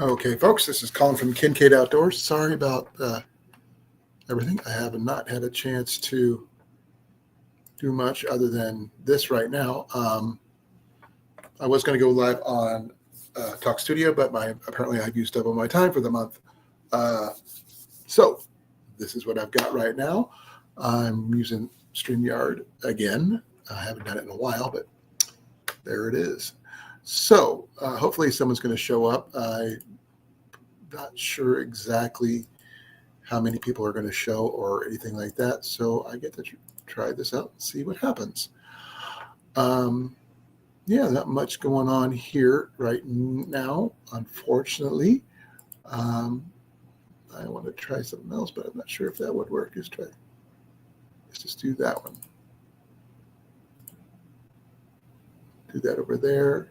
Okay, folks, this is Colin from Kincaid Outdoors. Sorry about everything. I have not had a chance to do much other than this right now. I was going to go live on Talk Studio, but apparently I've used up all my time for the month. So this is what I've got right now. I'm using StreamYard again. I haven't done it in a while, but there it is. So hopefully someone's going to show up. I'm not sure exactly how many people are going to show or anything like that. So I get to try this out and see what happens. Yeah, not much going on here right now, unfortunately. I want to try something else, but I'm not sure if that would work. Let's just do that one. Do that over there.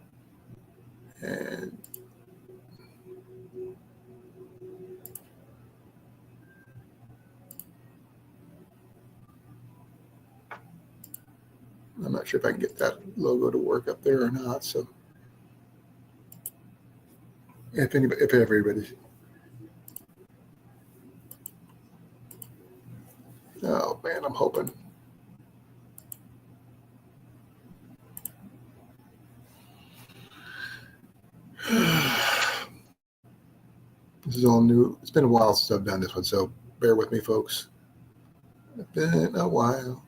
And I'm not sure if I can get that logo to work up there or not. So if everybody, oh man, I'm hoping. This is all new. It's been a while since I've done this one, so bear with me, folks. It's been a while.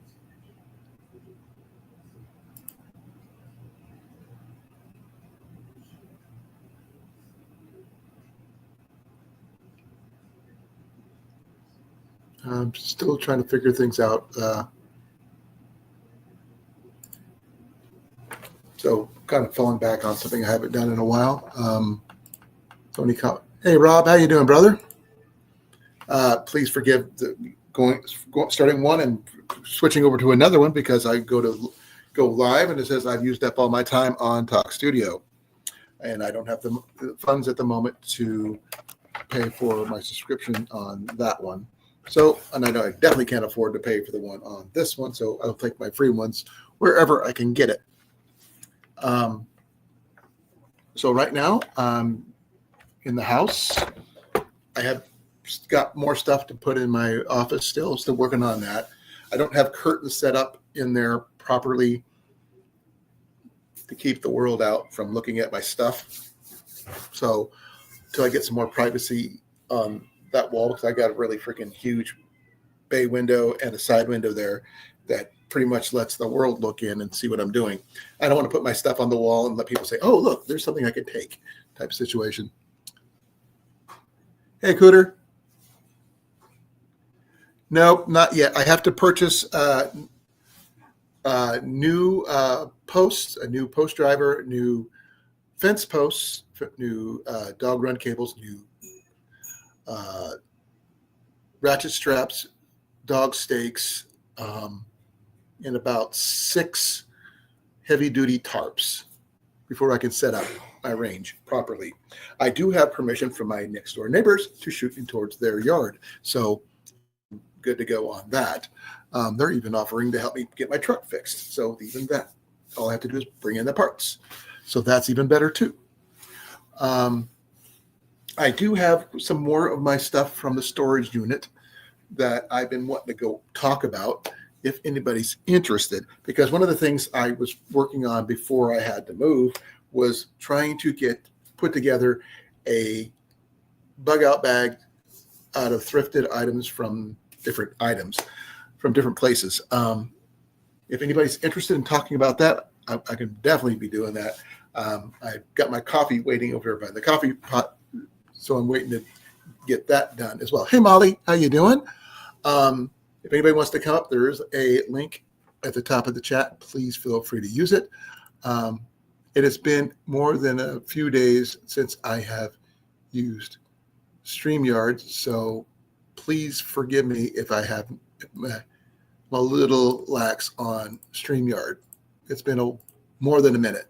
I'm still trying to figure things out. So kind of falling back on something I haven't done in a while. Hey, Rob, how you doing, brother? Please forgive starting one and switching over to another one because I go live and it says I've used up all my time on Talk Studio, and I don't have the funds at the moment to pay for my subscription on that one. So, and I know I definitely can't afford to pay for the one on this one, so I'll take my free ones wherever I can get it. So right now, in the house, I have got more stuff to put in my office still working on that. I don't have curtains set up in there properly to keep the world out from looking at my stuff. So until I get some more privacy on that wall, because I got a really freaking huge bay window and a side window there that pretty much lets the world look in and see what I'm doing. I don't want to put my stuff on the wall and let people say, oh, look, there's something I could take type of situation. Hey, Cooter. Nope, not yet. I have to purchase new posts, a new post driver, new fence posts, new dog run cables, new ratchet straps, dog stakes, and about 6 heavy-duty tarps before I can set up my range properly. I do have permission from my next-door neighbors to shoot in towards their yard, so good to go on that. They're even offering to help me get my truck fixed, so even that. All I have to do is bring in the parts. So that's even better, too. I do have some more of my stuff from the storage unit that I've been wanting to go talk about if anybody's interested, because one of the things I was working on before I had to move was trying to put together a bug out bag out of thrifted items from different places. If anybody's interested in talking about that, I can definitely be doing that. I've got my coffee waiting over by the coffee pot, so I'm waiting to get that done as well. Hey, Molly, how you doing? If anybody wants to come up, there is a link at the top of the chat. Please feel free to use it. It has been more than a few days since I have used StreamYard, so please forgive me if I have a little lax on StreamYard. It's been more than a minute.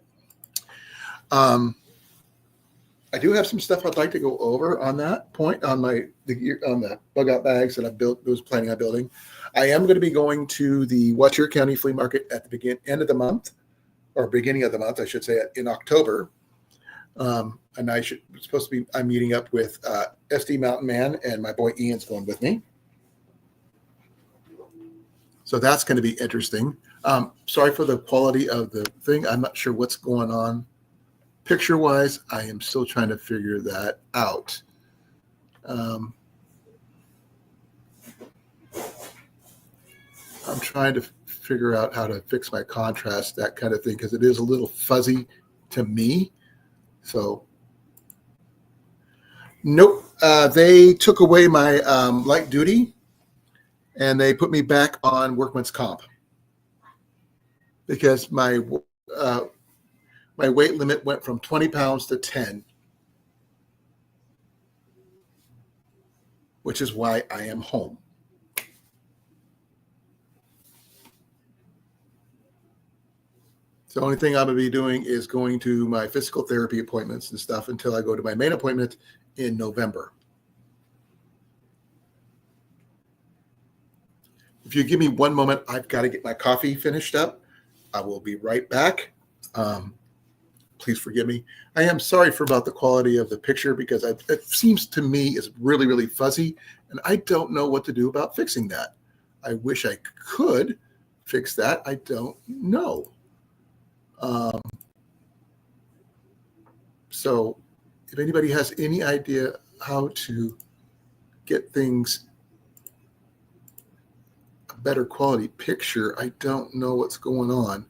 I do have some stuff I'd like to go over on that point on the bug out bags that I was planning on building. I am going to be going to the Watch Your County flea market at the end of the month or beginning of the month, I should say, in October. And I'm meeting up with SD Mountain Man, and my boy Ian's going with me. So that's going to be interesting. Sorry for the quality of the thing. I'm not sure what's going on picture-wise. I am still trying to figure that out. I'm trying to figure out how to fix my contrast, that kind of thing, because it is a little fuzzy to me. So, nope. They took away my light duty, and they put me back on workman's comp because my weight limit went from 20 pounds to 10, which is why I am home. So the only thing I'm going to be doing is going to my physical therapy appointments and stuff until I go to my main appointment in November. If you give me one moment, I've got to get my coffee finished up. I will be right back. Please forgive me. I am sorry about the quality of the picture because it seems to me is really, really fuzzy, and I don't know what to do about fixing that. I wish I could fix that. I don't know. So if anybody has any idea how to get things a better quality picture, I don't know what's going on.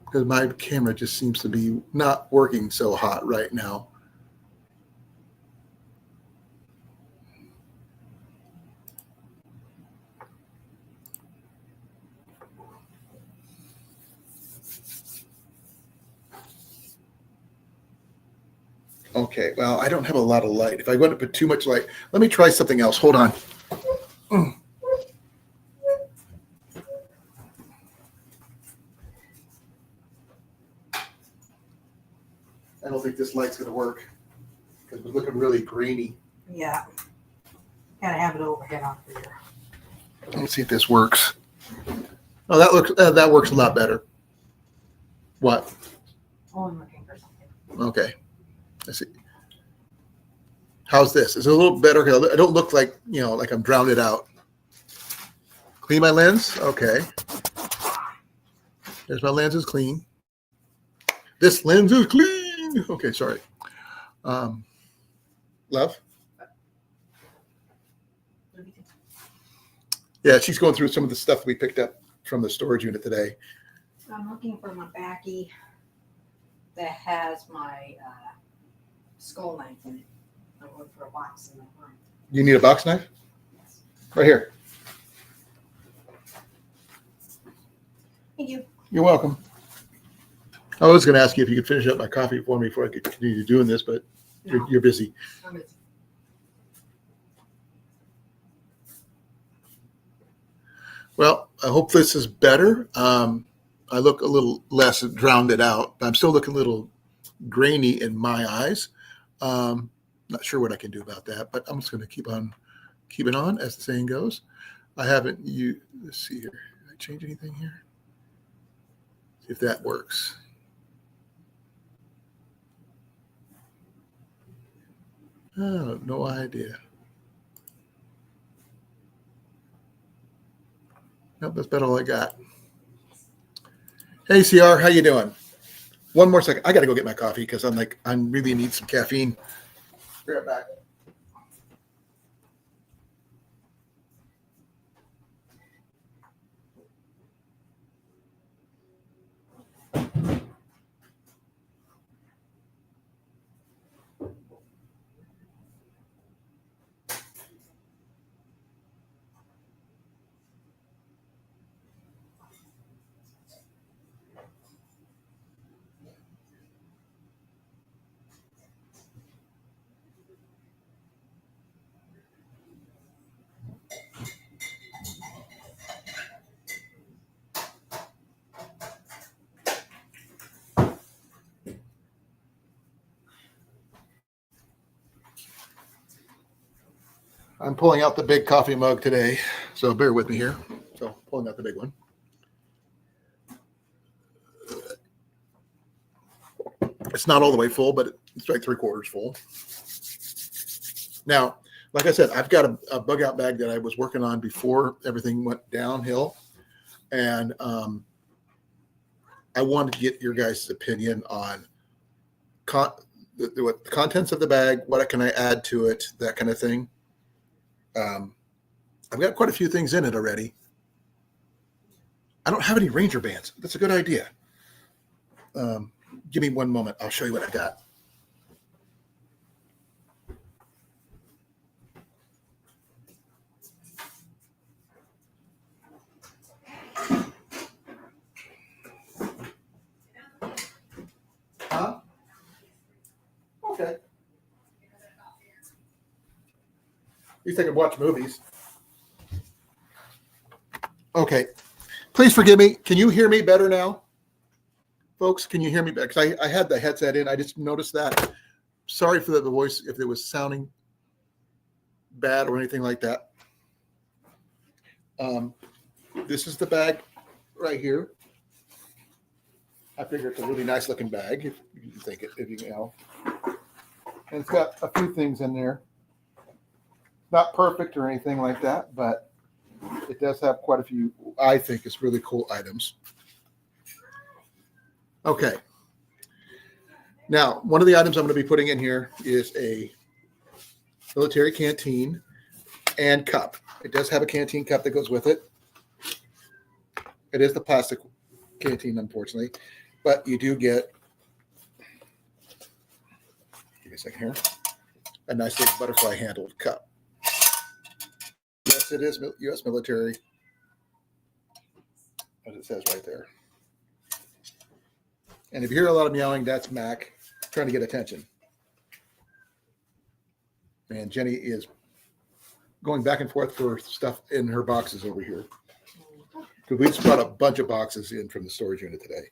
Because my camera just seems to be not working so hot right now. Okay, well, I don't have a lot of light. If I want to put too much light, let me try something else. Hold on. I don't think this light's going to work because we're looking really grainy. Yeah. Gotta have it overhead on here. Let me see if this works. Oh, that works a lot better. What? Oh, I'm looking for something. Okay. I see. How's this? Is it a little better? I don't look like, like I'm drowned it out. Clean my lens? Okay. There's my lens is clean. This lens is clean. Okay, sorry. Love? Yeah, she's going through some of the stuff we picked up from the storage unit today. I'm looking for my backy that has my skull knife in it. I'm looking for a box in the front. You need a box knife? Yes. Right here. Thank you. You're welcome. I was going to ask you if you could finish up my coffee for me before I could continue doing this, but No, you're busy. I'm busy. Well, I hope this is better. I look a little less drowned it out, but I'm still looking a little grainy in my eyes. Not sure what I can do about that, but I'm just going to keep on keeping on, as the saying goes. Let's see here. Did I change anything here? See if that works. Oh, no idea. Nope, that's about all I got. Hey, CR, how you doing? One more second. I got to go get my coffee because I really need some caffeine. Be right back. I'm pulling out the big coffee mug today, so bear with me here. So hold pulling out the big one. It's not all the way full, but it's like 3/4 full. Now, like I said, I've got a bug out bag that I was working on before everything went downhill. And I wanted to get your guys' opinion on the contents of the bag, what can I add to it, that kind of thing. I've got quite a few things in it already. I don't have any Ranger bands. That's a good idea. Give me one moment. I'll show you what I got. Huh? Okay. At least I can watch movies. Okay. Please forgive me. Can you hear me better now? Folks, can you hear me better? Because I had the headset in. I just noticed that. Sorry for the voice if it was sounding bad or anything like that. This is the bag right here. I figure it's a really nice looking bag, if you think it, if you know. And it's got a few things in there. Not perfect or anything like that, but it does have quite a few, I think, it's really cool items. Okay. Now, one of the items I'm going to be putting in here is a military canteen and cup. It does have a canteen cup that goes with it. It is the plastic canteen, unfortunately, but you do get, give me a second here, a nice little butterfly handled cup. Yes, it is U.S. military, as it says right there. And if you hear a lot of meowing, that's Mac trying to get attention. And Jenny is going back and forth for stuff in her boxes over here. Because we just brought a bunch of boxes in from the storage unit today.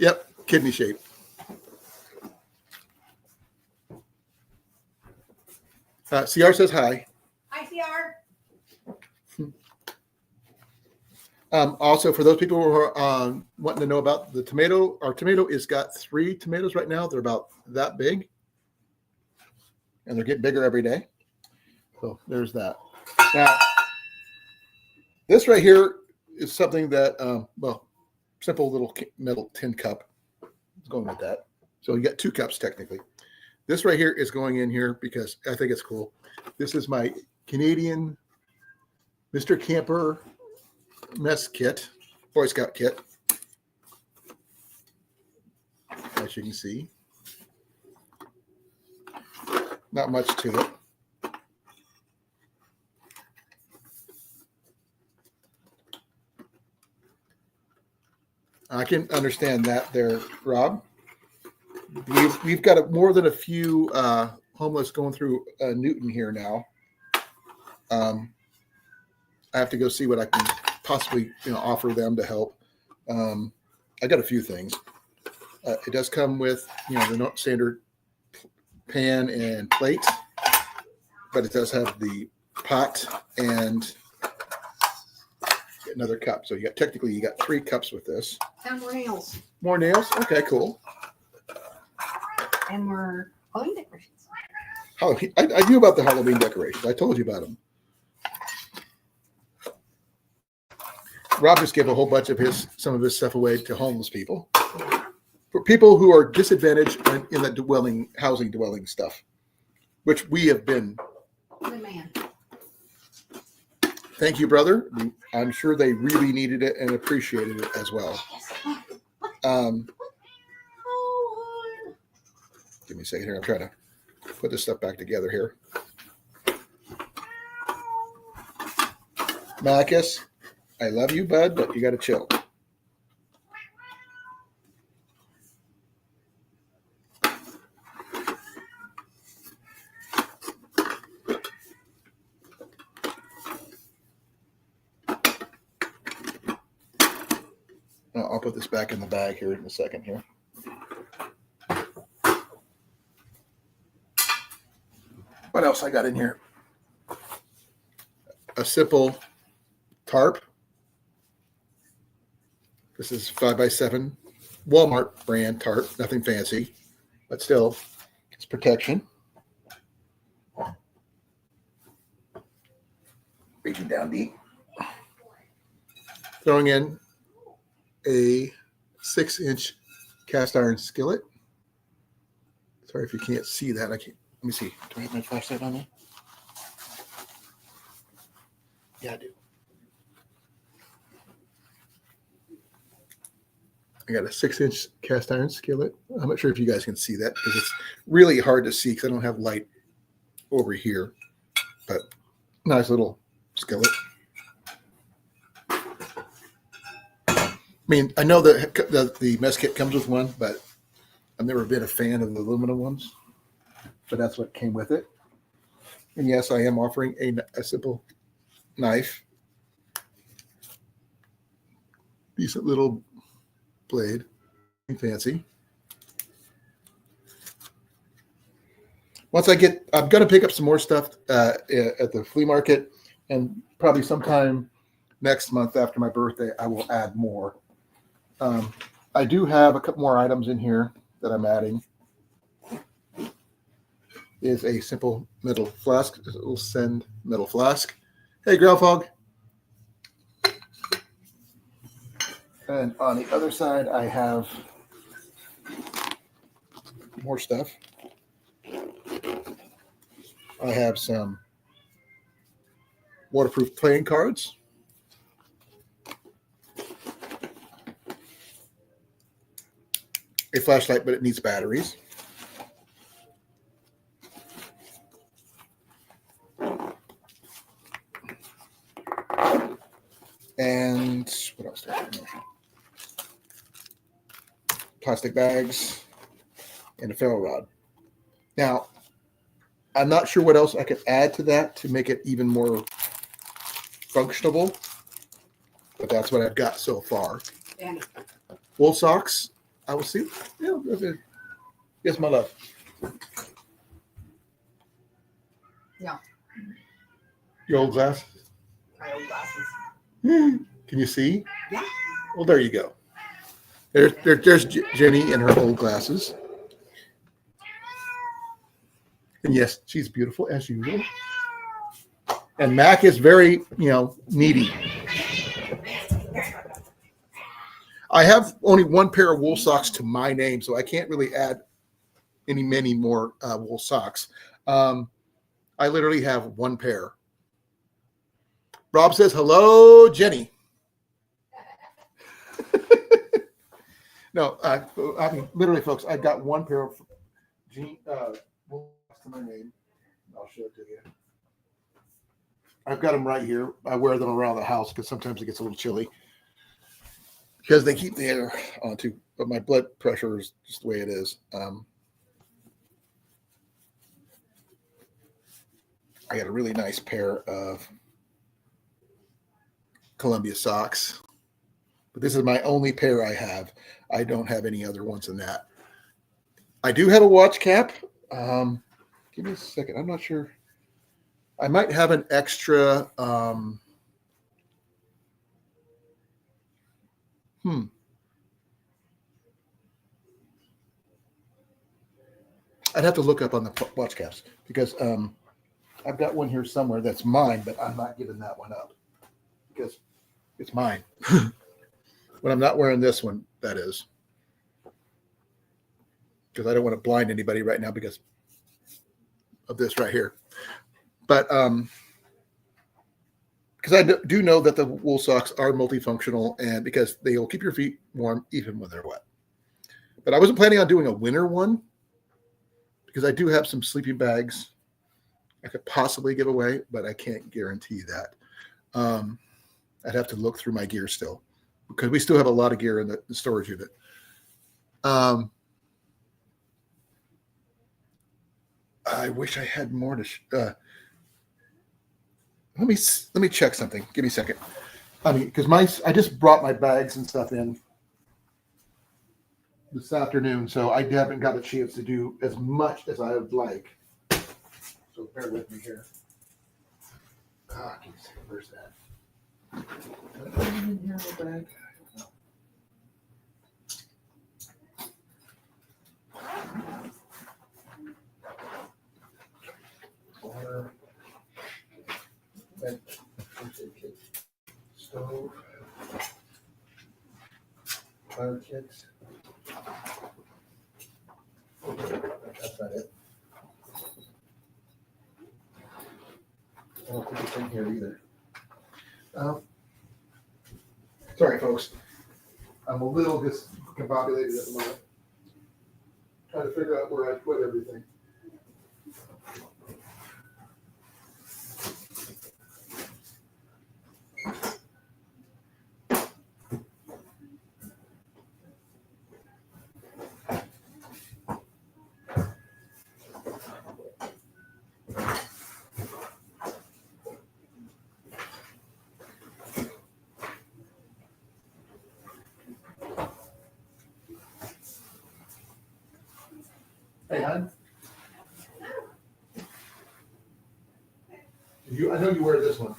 Yep, kidney shape. CR says hi. Hi, CR. Also, for those people who are wanting to know about the tomato, our tomato is got 3 tomatoes right now. They're about that big. And they're getting bigger every day. So there's that. Now, this right here is something that, well, simple little metal tin cup. It's going with that. So you got 2 cups technically. This right here is going in here because I think it's cool. This is my Canadian Mr. Camper mess kit, Boy Scout kit. As you can see. Not much to it. I can understand that there, Rob. We've got more than a few homeless going through Newton here now. I have to go see what I can possibly offer them to help. I got a few things. It does come with the standard pan and plate, but it does have the pot and another cup. So you got 3 cups with this. And more nails. More nails? Okay, cool. And more Halloween decorations. Halloween. I knew about the Halloween decorations. I told you about them. Rob just gave a whole bunch of some of his stuff away to homeless people. For people who are disadvantaged in the housing dwelling stuff, which we have been. Good man. Thank you, brother. I'm sure they really needed it and appreciated it as well. Give me a second here. I'm trying to put this stuff back together here. Marcus, I love you, bud, but you got to chill. I'll put this back in the bag here in a second here. What else I got in here? a simple tarp. This is 5x7 Walmart brand tarp, nothing fancy, but still it's protection. Reaching down deep. Throwing in a 6-inch cast iron skillet. Sorry if you can't see that. I can't. Let me see. Do I have my flashlight on there? Yeah, I do. I got a 6-inch cast iron skillet. I'm not sure if you guys can see that because it's really hard to see because I don't have light over here. But nice little skillet. I mean, I know that the mess kit comes with one, but I've never been a fan of the aluminum ones. But that's what came with it. And yes, I am offering a simple knife. Decent little blade. Fancy. Once I'm going to pick up some more stuff at the flea market, and probably sometime next month after my birthday, I will add more. I do have a couple more items in here that I'm adding. Is a simple metal flask. It will send metal flask. Hey, Groundhog. And on the other side, I have more stuff. I have some waterproof playing cards. A flashlight, but it needs batteries. And what else do I have? Plastic bags and a ferro rod. Now, I'm not sure what else I could add to that to make it even more functional, but that's what I've got so far. And Wool socks. I will see. Yeah, that's it. Yes, my love. yeah, Your old glasses. my old glasses. Can you see? Yeah. Well, there you go. There's Jenny in her old glasses. And yes, she's beautiful as usual. And Mac is very, needy. I have only one pair of wool socks to my name, so I can't really add many more wool socks. I literally have one pair. Rob says, hello, Jenny. No, I mean, literally, folks, I've got one pair of wool socks to my name. I'll show it to you. I've got them right here. I wear them around the house because sometimes it gets a little chilly because they keep the air on too. But my blood pressure is just the way it is. I got a really nice pair of Columbia socks, but this is my only pair I have. I don't have any other ones than that. I do have a watch cap. Give me a second. I'm not sure. I might have an extra. I'd have to look up on the watch caps because I've got one here somewhere that's mine, but I'm not giving that one up because it's mine. When I'm not wearing this one, that is. Because I don't want to blind anybody right now because of this right here. But because I do know that the wool socks are multifunctional and because they will keep your feet warm even when they're wet. But I wasn't planning on doing a winter one because I do have some sleeping bags I could possibly give away, but I can't guarantee that. I'd have to look through my gear still because we still have a lot of gear in the storage unit. I wish I had more to. Let me check something. Give me a second. I mean, because I just brought my bags and stuff in this afternoon, so I haven't got a chance to do as much as I would like. So bear with me here. Where's that? In here in the bag. Water. Stove. Fire kit. That's not it. I don't think it's in here either. Sorry, folks. I'm a little discombobulated at the moment. Trying to figure out where I put everything. Hey, hon. I know you wear this one.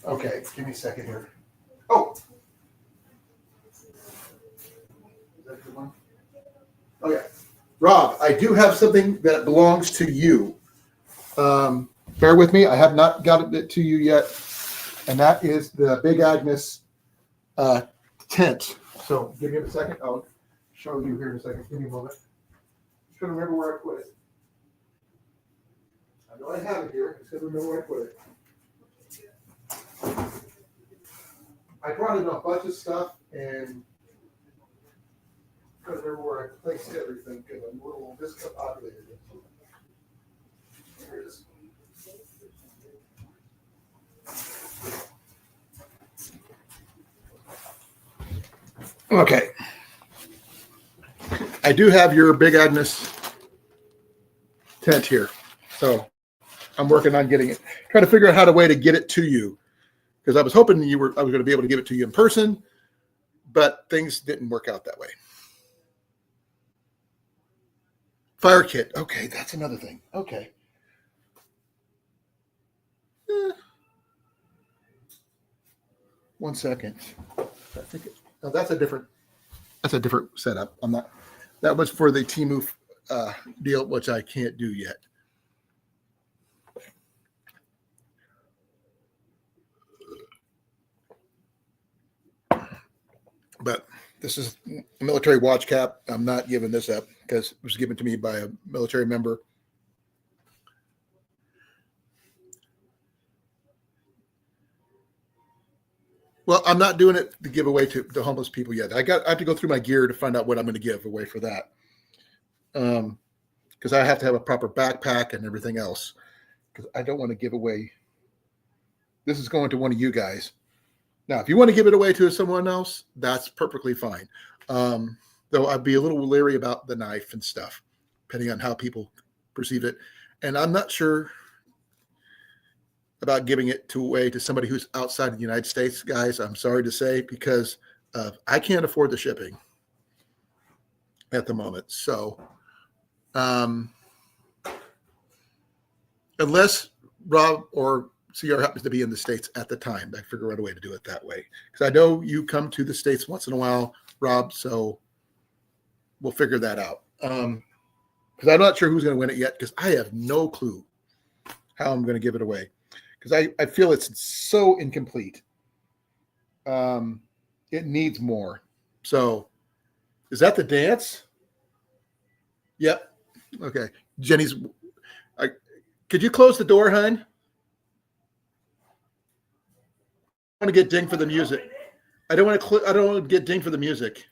Okay, give me a second here. Oh! Is that the one? Oh, yeah. Rob, I do have something that belongs to you. Bear with me. I have not got it to you yet. And that is the Big Agnes tent. So give me a second. I'll show you here in a second. Give me a moment. Just trying to remember where I put it. I know I have it here. I just got to remember where I put it. I brought in a bunch of stuff and I don't remember where I placed everything because I'm a little discombobulated. Here it is. Okay. I do have your Big Agnes tent here. So I'm working on getting it. Trying to figure out how to way to get it to you. Because I was hoping I was going to be able to give it to you in person, but things didn't work out that way. Fire kit. Okay, that's another thing. Okay. One second. I think that's a different setup. I'm not. That was for the Temu deal, which I can't do yet. But this is a military watch cap. I'm not giving this up because it was given to me by a military member. Well, I'm not doing it to give away to homeless people yet. I have to go through my gear to find out what I'm going to give away for that. Because I have to have a proper backpack and everything else. Because I don't want to give away. This is going to one of you guys. Now, if you want to give it away to someone else, that's perfectly fine. Though I'd be a little leery about the knife and stuff, depending on how people perceive it. And I'm not sure about giving it away to somebody who's outside of the United States, guys. I'm sorry to say, because I can't afford the shipping at the moment. So unless Rob or CR happens to be in the States at the time, I figure out a way to do it that way. Because I know you come to the States once in a while, Rob, so we'll figure that out. Because I'm not sure who's going to win it yet, because I have no clue how I'm going to give it away. Because I feel it's so incomplete. It needs more. So, is that the dance? Yep. Okay. Jenny's. Could you close the door, hon? I want to get dinged for the music. I don't want to get dinged for the music.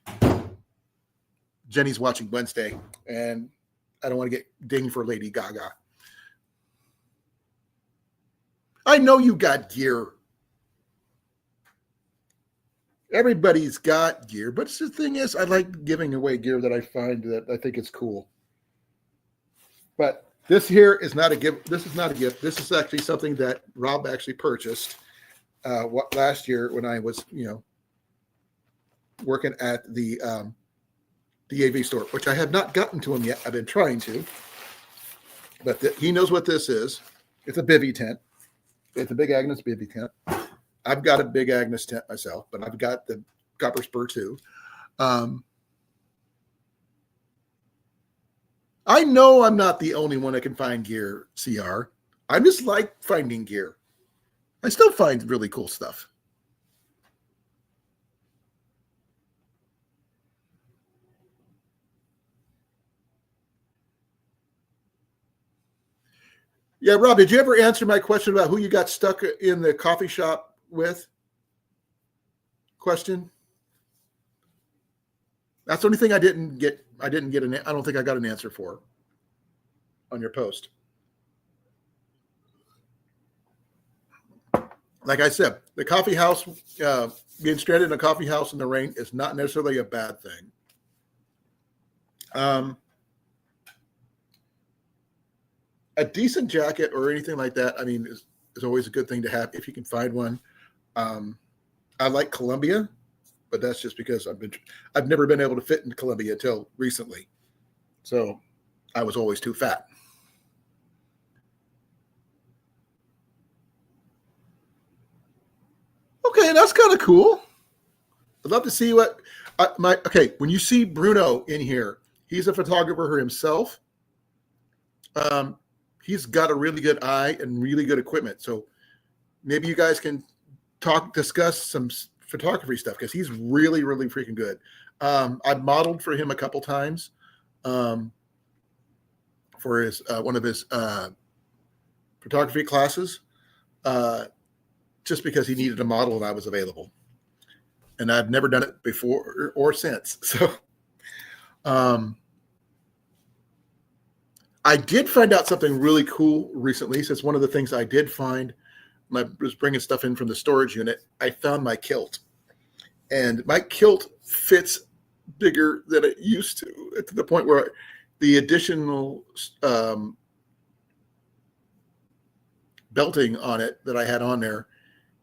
Jenny's watching Wednesday, and I don't want to get dinged for Lady Gaga. I know you got gear. Everybody's got gear, but the thing is, I like giving away gear that I find that I think is cool. But this here is not a gift. This is not a gift. This is actually something that Rob actually purchased last year when I was, working at the the AV store, which I have not gotten to him yet. I've been trying to, but he knows what this is. It's a bivy tent. It's a Big Agnes bivy tent. I've got a Big Agnes tent myself, but I've got the Copper Spur too. I know I'm not the only one that can find gear, CR. I just like finding gear. I still find really cool stuff. Yeah, Rob, did you ever answer my question about who you got stuck in the coffee shop with? Question. That's the only thing I didn't get. I don't think I got an answer for on your post. Like I said, the coffee house, being stranded in a coffee house in the rain is not necessarily a bad thing. A decent jacket or anything like that, I mean, is always a good thing to have if you can find one. I like Columbia, but that's just because I've never been able to fit in Columbia until recently. So I was always too fat. Okay, that's kind of cool. I'd love to see what when you see Bruno in here, he's a photographer himself. He's got a really good eye and really good equipment. So maybe you guys can discuss some photography stuff because he's really, really freaking good. I've modeled for him a couple times for his one of his photography classes, just because he needed a model and I was available. And I've never done it before or since. So I did find out something really cool recently. So it's one of the things I did find when I was bringing stuff in from the storage unit. I found my kilt. And my kilt fits bigger than it used to the point where the additional belting on it that I had on there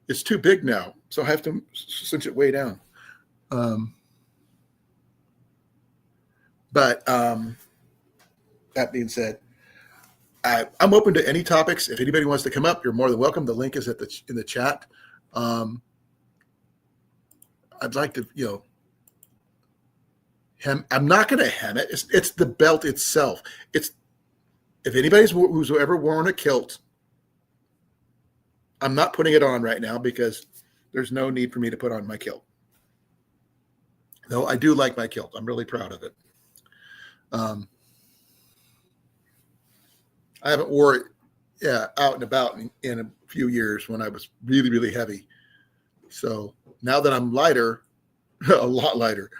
is too big now. So I have to cinch it way down. But that being said, I'm open to any topics. If anybody wants to come up, you're more than welcome. The link is in the chat. I'd like to, I'm not going to hem it. It's the belt itself. If anybody's who's ever worn a kilt, I'm not putting it on right now because there's no need for me to put on my kilt. Though I do like my kilt. I'm really proud of it. I haven't wore it out and about in a few years when I was really, really heavy. So now that I'm lighter, a lot lighter,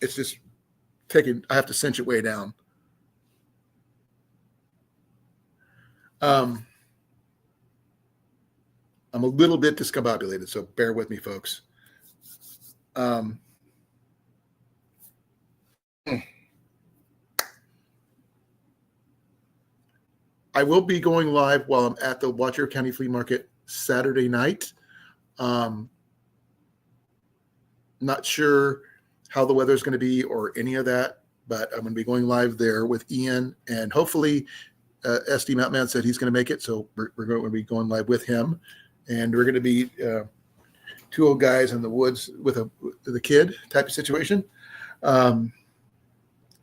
it's just I have to cinch it way down. I'm a little bit discombobulated, so bear with me, folks. I will be going live while I'm at the Washoe County Flea Market Saturday night. Not sure how the weather is going to be or any of that, but I'm going to be going live there with Ian, and hopefully SD Mountain said he's going to make it, so we're going to be going live with him, and we're going to be two old guys in the woods with a kid type of situation.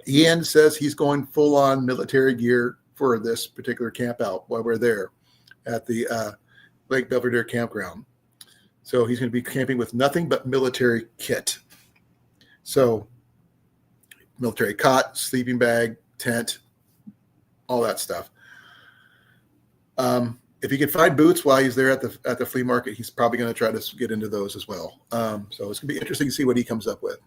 Ian says he's going full on military gear for this particular camp out while we're there at the Lake Belvedere campground. So he's going to be camping with nothing but military kit. So military cot, sleeping bag, tent, all that stuff. If he can find boots while he's there at the flea market, he's probably going to try to get into those as well. So it's going to be interesting to see what he comes up with.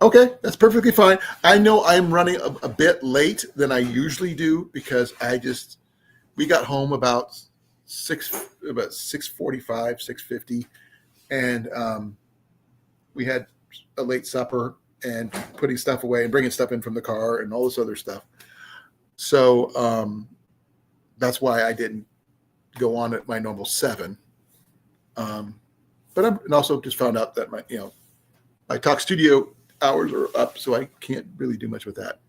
Okay, that's perfectly fine. I know I'm running a bit late than I usually do because we got home about 6:45, 6:50, and we had a late supper and putting stuff away and bringing stuff in from the car and all this other stuff. So that's why I didn't go on at my normal 7. but I'm and also just found out that my talk studio hours are up, so I can't really do much with that.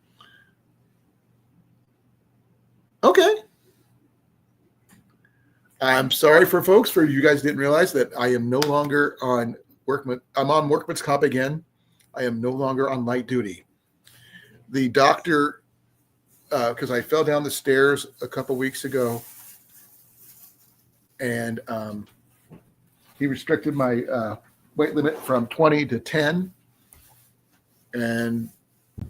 Okay. I'm sorry for folks, for you guys didn't realize that I am no longer on I'm on workman's comp again. I am no longer on light duty. The doctor, because I fell down the stairs a couple weeks ago, and he restricted my weight limit from 20 to 10. And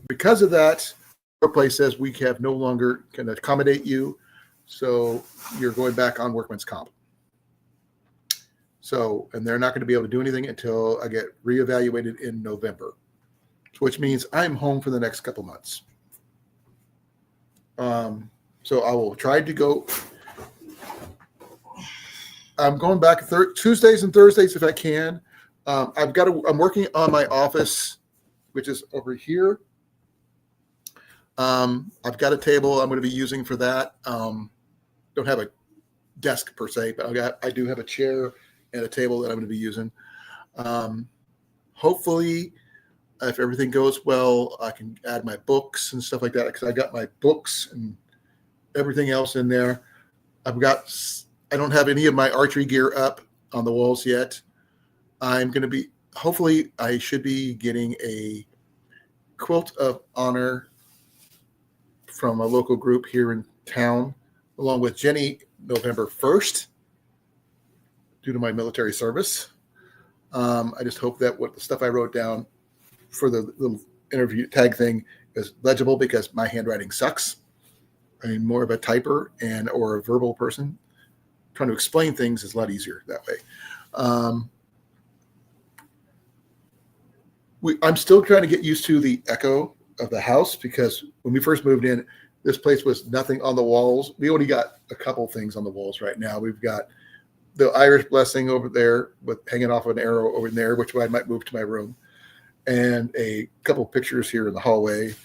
because of that, our place says we have no longer can accommodate you. So you're going back on workman's comp. So, and they're not going to be able to do anything until I get reevaluated in November, which means I'm home for the next couple months. So I will try to go. I'm going back Tuesdays and Thursdays if I can. I'm working on my office, which is over here. I've got a table I'm going to be using for that. Don't have a desk per se, but I do have a chair and a table that I'm going to be using. Hopefully, if everything goes well, I can add my books and stuff like that, because I got my books and everything else in there. I don't have any of my archery gear up on the walls yet. Hopefully I should be getting a quilt of honor from a local group here in town, along with Jenny, November 1st, due to my military service. I just hope that what the stuff I wrote down for the little interview tag thing is legible, because my handwriting sucks. I'm more of a typer or a verbal person. Trying to explain things is a lot easier that way. I'm still trying to get used to the echo of the house, because when we first moved in, this place was nothing on the walls. We only got a couple things on the walls right now. We've got the Irish blessing over there with hanging off an arrow over there, which I might move to my room, and a couple pictures here in the hallway.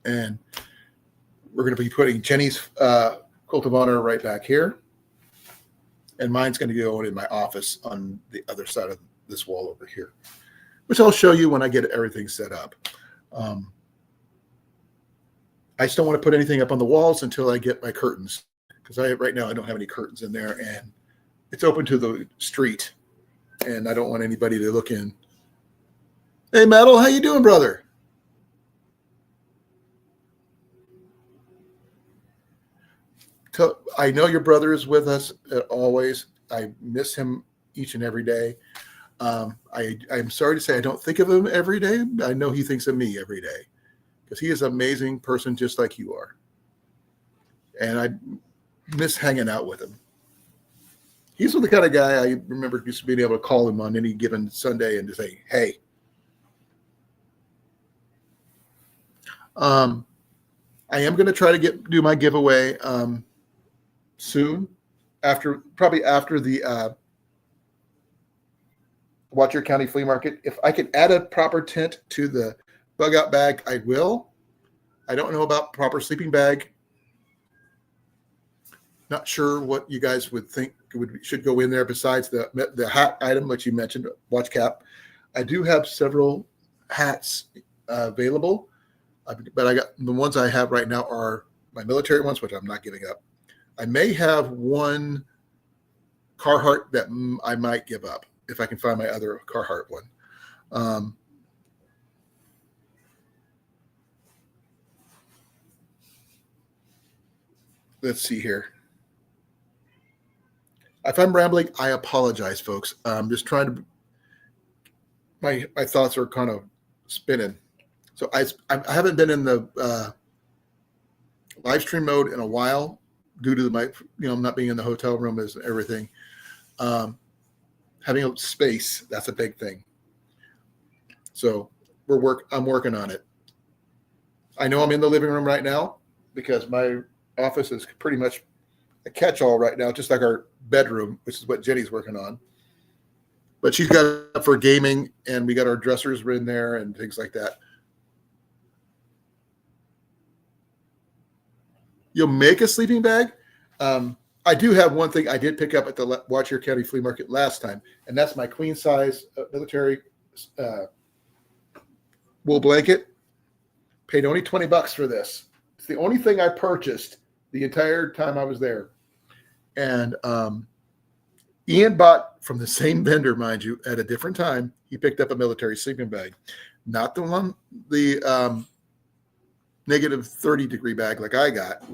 And we're going to be putting Jenny's quilt of honor right back here, and mine's going to go in my office on the other side of this wall over here, which I'll show you when I get everything set up. I just don't want to put anything up on the walls until I get my curtains, because right now I don't have any curtains in there, and it's open to the street, and I don't want anybody to look in. Hey, Metal, how you doing, brother? I know your brother is with us always. I miss him each and every day. I'm sorry to say I don't think of him every day. I know he thinks of me every day, because he is an amazing person just like you are. And I miss hanging out with him. He's the kind of guy I remember just being able to call him on any given Sunday and to say, hey. I am going to try to do my giveaway soon, probably after the Watcher County Flea Market. If I can add a proper tent to the bug out bag, I will. I don't know about proper sleeping bag. Not sure what you guys would think should go in there besides the hat item, which you mentioned, watch cap. I do have several hats available, but I got the ones I have right now are my military ones, which I'm not giving up. I may have one Carhartt that I might give up if I can find my other Carhartt one. Let's see here. If I'm rambling, I apologize, folks. I'm just trying to. My thoughts are kind of spinning. So I haven't been in the live stream mode in a while due to my not being in the hotel room and everything. Having a space, that's a big thing. So I'm working on it. I know I'm in the living room right now because my office is pretty much a catch-all right now, just like our bedroom, which is what Jenny's working on. But she's got it up for gaming, and we got our dressers in there and things like that. You'll make a sleeping bag. I do have one thing I did pick up at the Watcher County Flea Market last time, and that's my queen size military wool blanket. Paid only $20 for this. It's the only thing I purchased the entire time I was there. And Ian bought from the same vendor, mind you, at a different time. He picked up a military sleeping bag, not the one, the negative 30-degree bag like I got,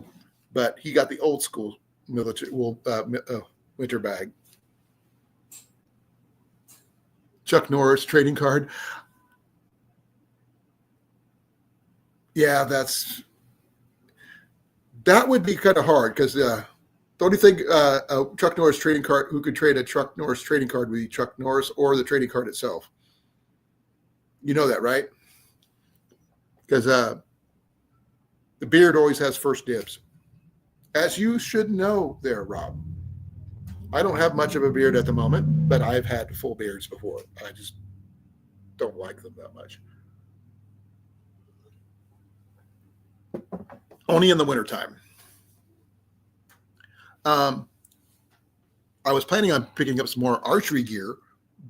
but he got the old school military winter bag. Chuck Norris trading card. Yeah, that would be kind of hard because the only thing a Chuck Norris trading card who could trade a Chuck Norris trading card would be Chuck Norris or the trading card itself. You know that, right? Because the beard always has first dibs, as you should know there, Rob. I don't have much of a beard at the moment, but I've had full beards before. I just don't like them that much. Only in the wintertime. I was planning on picking up some more archery gear,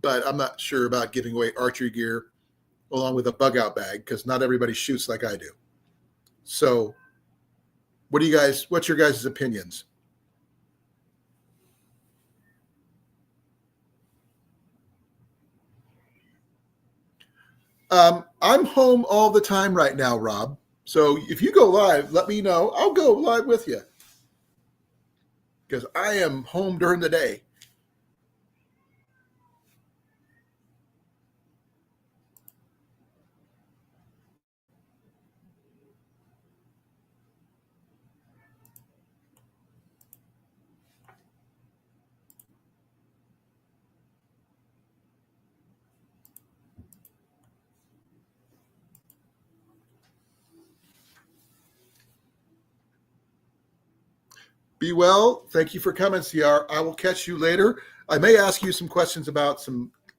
but I'm not sure about giving away archery gear along with a bug out bag because not everybody shoots like I do. So what's your guys' opinions? I'm home all the time right now, Rob. So if you go live, let me know. I'll go live with you because I am home during the day. Be well. Thank you for coming, CR. I will catch you later. I may ask you some questions about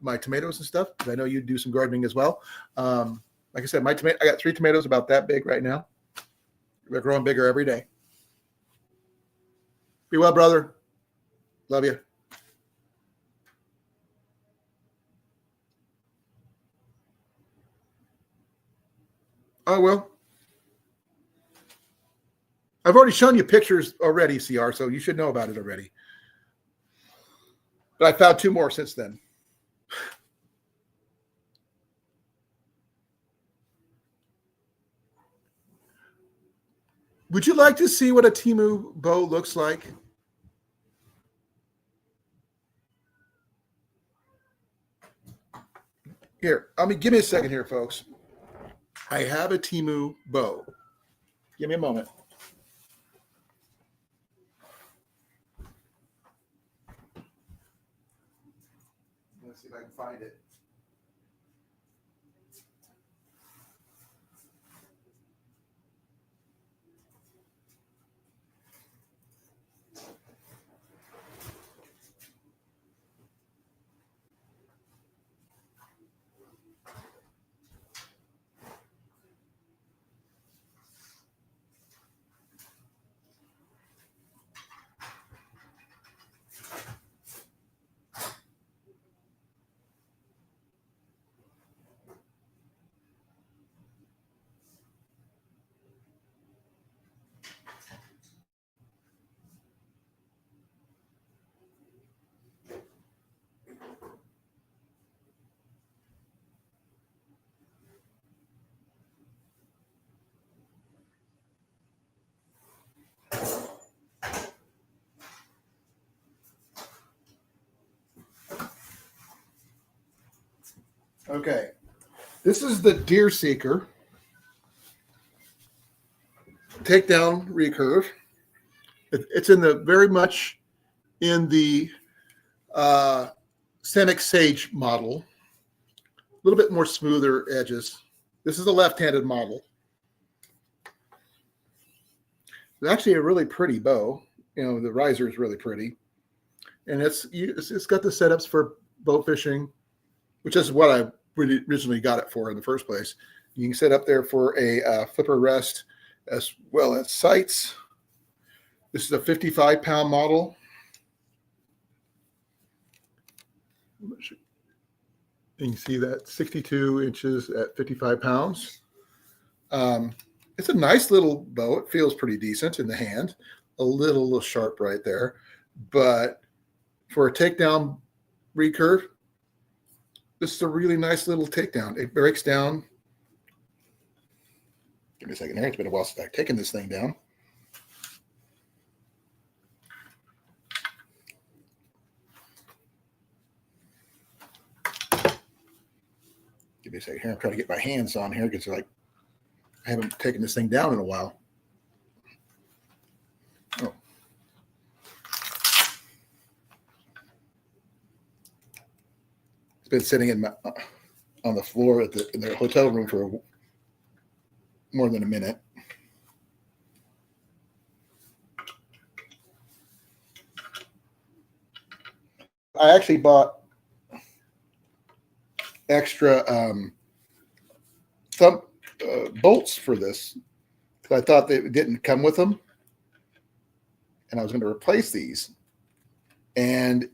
my tomatoes and stuff because I know you do some gardening as well. Like I said, I got 3 tomatoes about that big right now. They're growing bigger every day. Be well, brother. Love you. I will. I've already shown you pictures already, CR, so you should know about it already. But I found 2 more since then. Would you like to see what a Temu bow looks like? Here, give me a second here, folks. I have a Temu bow. Give me a moment. Let's see if I can find it. Okay. This is the Deer Seeker takedown recurve. It's very much in the Semic Sage model. A little bit more smoother edges. This is a left-handed model. It's actually a really pretty bow. The riser is really pretty. And it's got the setups for bow fishing, which is what I really originally got it for in the first place. You can set up there for a flipper rest as well as sights. This is a 55-pound model. You can see that 62 inches at 55 pounds. It's a nice little bow. It feels pretty decent in the hand. A little sharp right there. But for a takedown recurve, this is a really nice little takedown. It breaks down. Give me a second here. It's been a while since I've taken this thing down. Give me a second here. I'm trying to get my hands on here because like I haven't taken this thing down in a while. Oh. It's been sitting in my, on the floor in the hotel room for more than a minute. I actually bought extra thumb bolts for this because I thought they didn't come with them, and I was going to replace these, and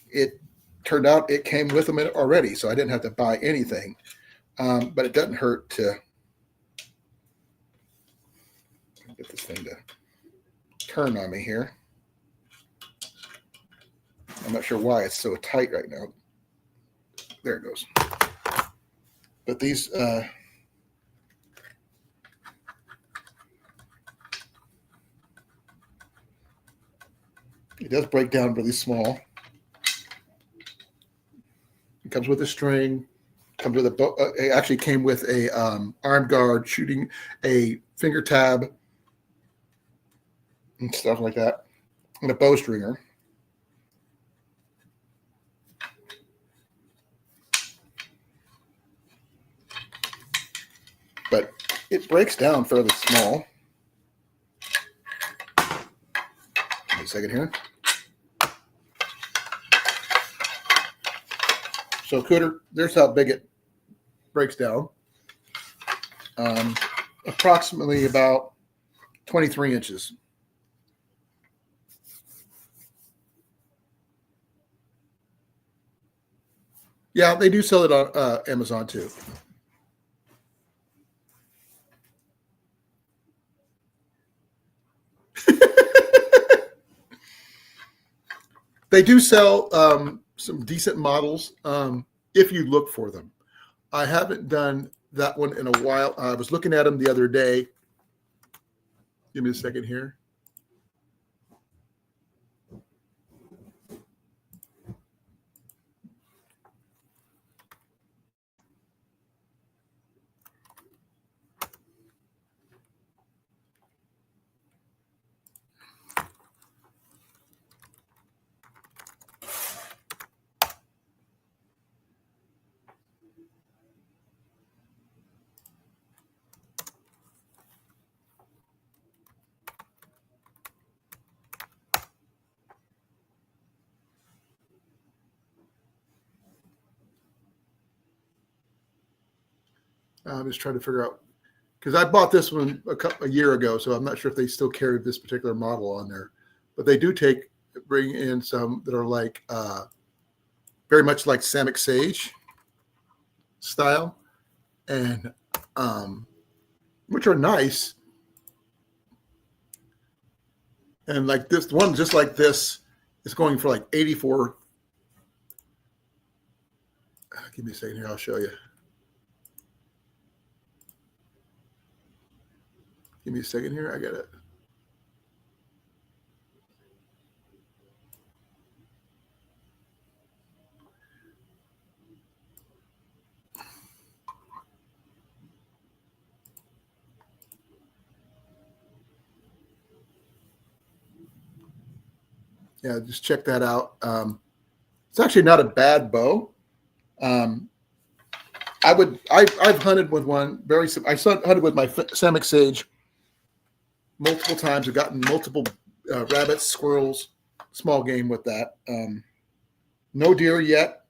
it turned out it came with them already, so I didn't have to buy anything. But it doesn't hurt to get this thing to turn on me here. I'm not sure why it's so tight right now. There it goes. But these it does break down really small. It comes with a string. Comes with a it actually came with a arm guard, shooting a finger tab and stuff like that, and a bowstringer. But it breaks down fairly small. Give me a second here. So Cooter, there's how big it breaks down. Approximately about 23 inches. Yeah, they do sell it on Amazon too. They do sell some decent models if you look for them. I haven't done that one in a while. I was looking at them the other day. Give me a second here. I'm just trying to figure out, because I bought this one a year ago, so I'm not sure if they still carry this particular model on there. But they do bring in some that are like very much like Samick Sage style, and which are nice. And like this one, just like this, is going for like 84. Give me a second here. I'll show you. Give me a second here. I got it. Yeah, just check that out. It's actually not a bad bow. I've hunted with one I hunted with my Samick Sage multiple times. I've gotten multiple rabbits, squirrels, small game with that. No deer yet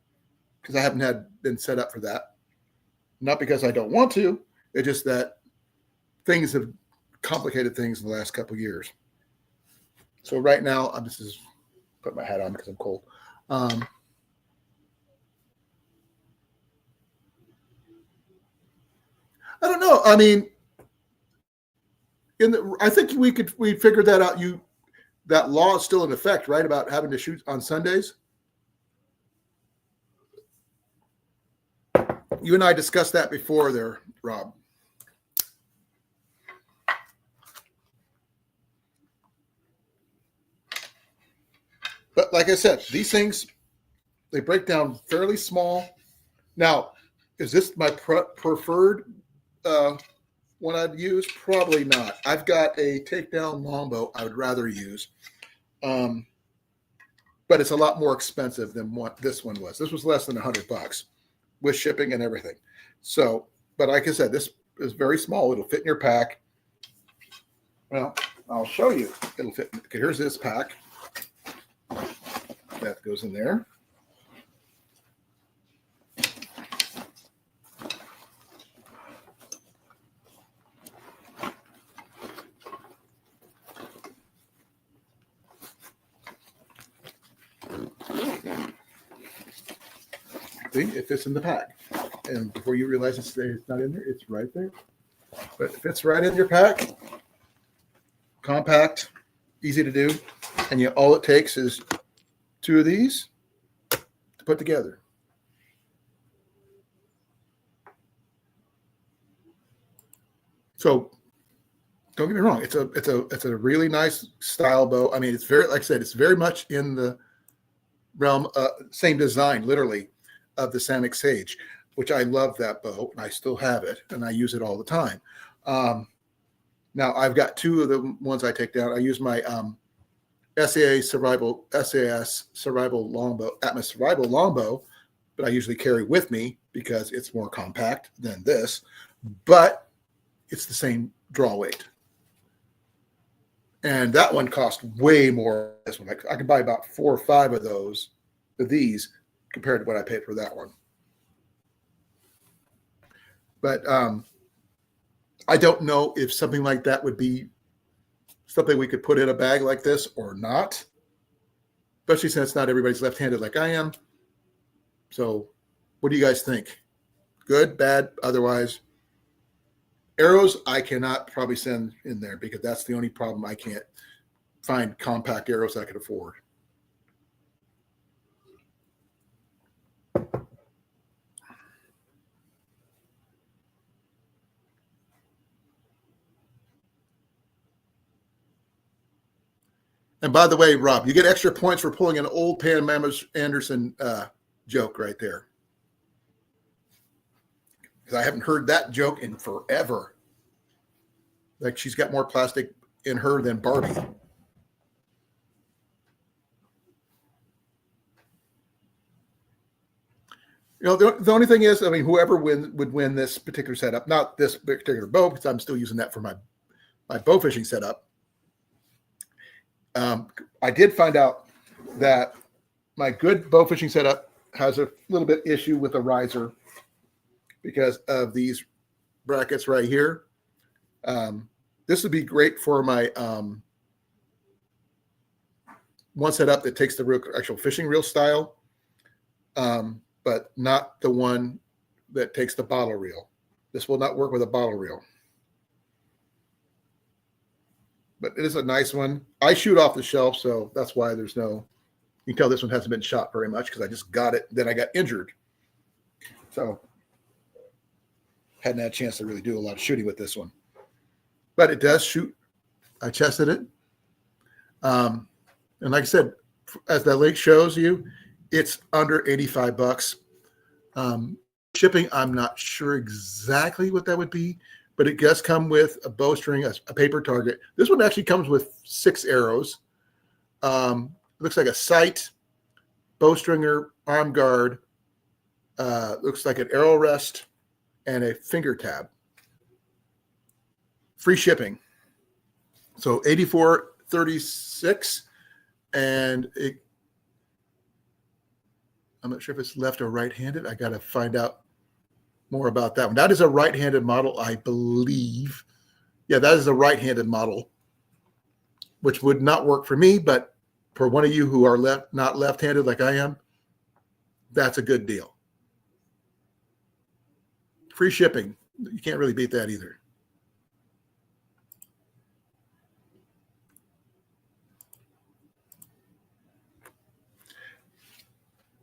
because I haven't been set up for that. Not because I don't want to. It's just that things have complicated things in the last couple of years. So right now, I'm just put my hat on because I'm cold. I don't know. I mean, I think we figured that out. That law is still in effect, right? About having to shoot on Sundays. You and I discussed that before there, Rob. But like I said, these things, they break down fairly small. Now, is this my preferred one I'd use? Probably not. I've got a takedown longbow I would rather use. But it's a lot more expensive than what this one was. This was less than $100 with shipping and everything. So, but like I said, this is very small. It'll fit in your pack. Well, I'll show you. It'll fit. Okay, here's this pack. That goes in there. See, it fits in the pack. And before you realize it's not in there, it's right there. But it fits right in your pack. Compact, easy to do. And all it takes is 2 of these to put together. So don't get me wrong, it's a really nice style bow. I mean, it's very, like I said, it's very much in the realm, same design, literally, of the Samick Sage, which I love that bow, and I still have it, and I use it all the time. Now I've got 2 of the ones I take down. I use my SAS Survival Longbow, Atmos Survival Longbow, but I usually carry with me because it's more compact than this, but it's the same draw weight. And that one cost way more than this one. I can buy about 4 or 5 of these, compared to what I paid for that one. But I don't know if something like that would be something we could put in a bag like this or not, especially since not everybody's left-handed like I am. So what do you guys think? Good, bad, otherwise? Arrows, I cannot probably send in there because that's the only problem. I can't find compact arrows I could afford. And by the way, Rob, you get extra points for pulling an old Pam Anderson joke right there. Because I haven't heard that joke in forever. Like she's got more plastic in her than Barbie. The only thing is, I mean, whoever would win this particular setup, not this particular bow, because I'm still using that for my bow fishing setup. I did find out that my good bow fishing setup has a little bit issue with the riser because of these brackets right here. This would be great for my one setup that takes the actual fishing reel style, but not the one that takes the bottle reel. This will not work with a bottle reel. But it is a nice one. I shoot off the shelf, so that's why there's no, you can tell this one hasn't been shot very much because I just got it, then I got injured. So hadn't had a chance to really do a lot of shooting with this one. But it does shoot. I tested it. And like I said, as the link shows you, it's under $85. Shipping, I'm not sure exactly what that would be, but it does come with a bowstring, a paper target. This one actually comes with 6 arrows. Looks like a sight, bowstringer, arm guard, looks like an arrow rest, and a finger tab. Free shipping. So $84.36, and I'm not sure if it's left or right-handed. I got to find out more about that one. That is a right-handed model, I believe. Yeah, that is a right-handed model. which would not work for me, but for one of you who are not left-handed like I am, that's a good deal. Free shipping. You can't really beat that either.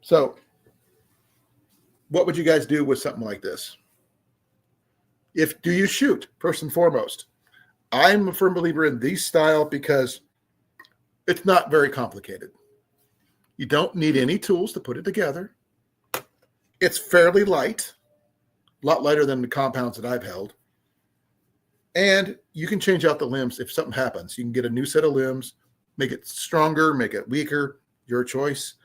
So what would you guys do with something like this? Do you shoot, first and foremost? I'm a firm believer in these style because it's not very complicated. You don't need any tools to put it together. It's fairly light, a lot lighter than the compounds that I've held. And you can change out the limbs if something happens. You can get a new set of limbs, make it stronger, make it weaker, your choice.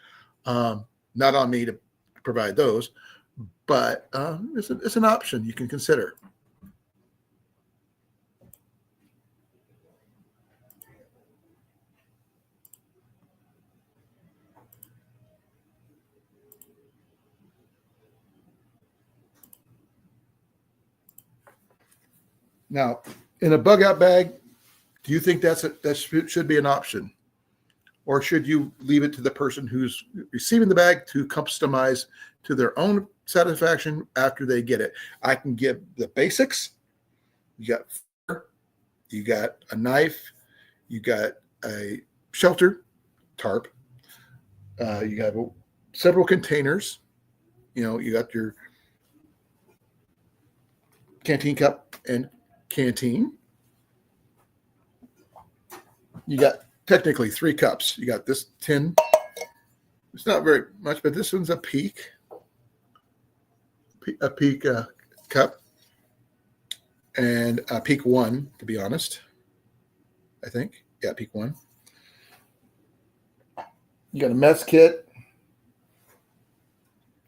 Not on me to provide those, but it's an option you can consider. Now, in a bug out bag, do you think that should be an option? Or should you leave it to the person who's receiving the bag to customize to their own satisfaction after they get it? I can give the basics. You got fur, you got a knife, you got a shelter, tarp, you got several containers. You got your canteen cup and canteen. You got technically 3 cups. You got this tin. It's not very much, but this one's a peak cup, and a peak 1, to be honest. I think, yeah, peak 1. You got a mess kit,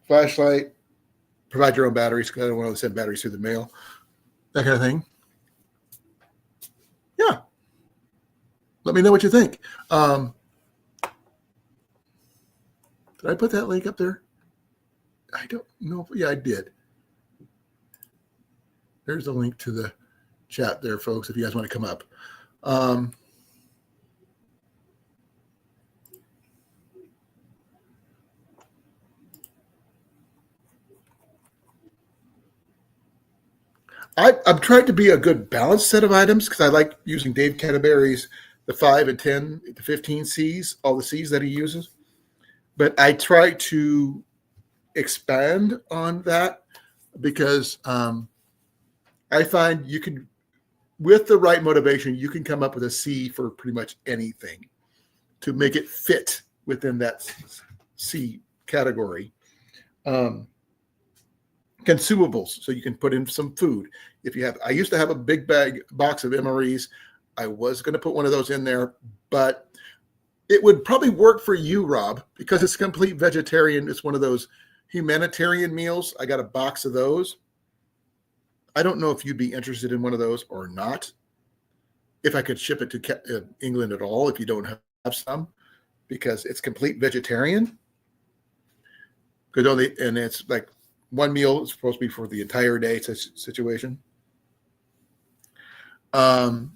flashlight. Provide your own batteries because I don't want to send batteries through the mail. That kind of thing. Yeah. Let me know what you think. Did I put that link up there? I don't know. Yeah, I did. There's a link to the chat there, folks, if you guys want to come up. I'm trying to be a good balanced set of items because I like using Dave Canterbury's the 5 and 10, the 15 C's, all the C's that he uses. But I try to expand on that because I find you can, with the right motivation, you can come up with a C for pretty much anything to make it fit within that C category. Consumables, so you can put in some food. I used to have a big box of MREs. I was going to put one of those in there, but it would probably work for you, Rob, because it's complete vegetarian. It's one of those humanitarian meals. I got a box of those. I don't know if you'd be interested in one of those or not. If I could ship it to England at all, if you don't have some, because it's complete vegetarian. And it's like one meal is supposed to be for the entire day situation. Because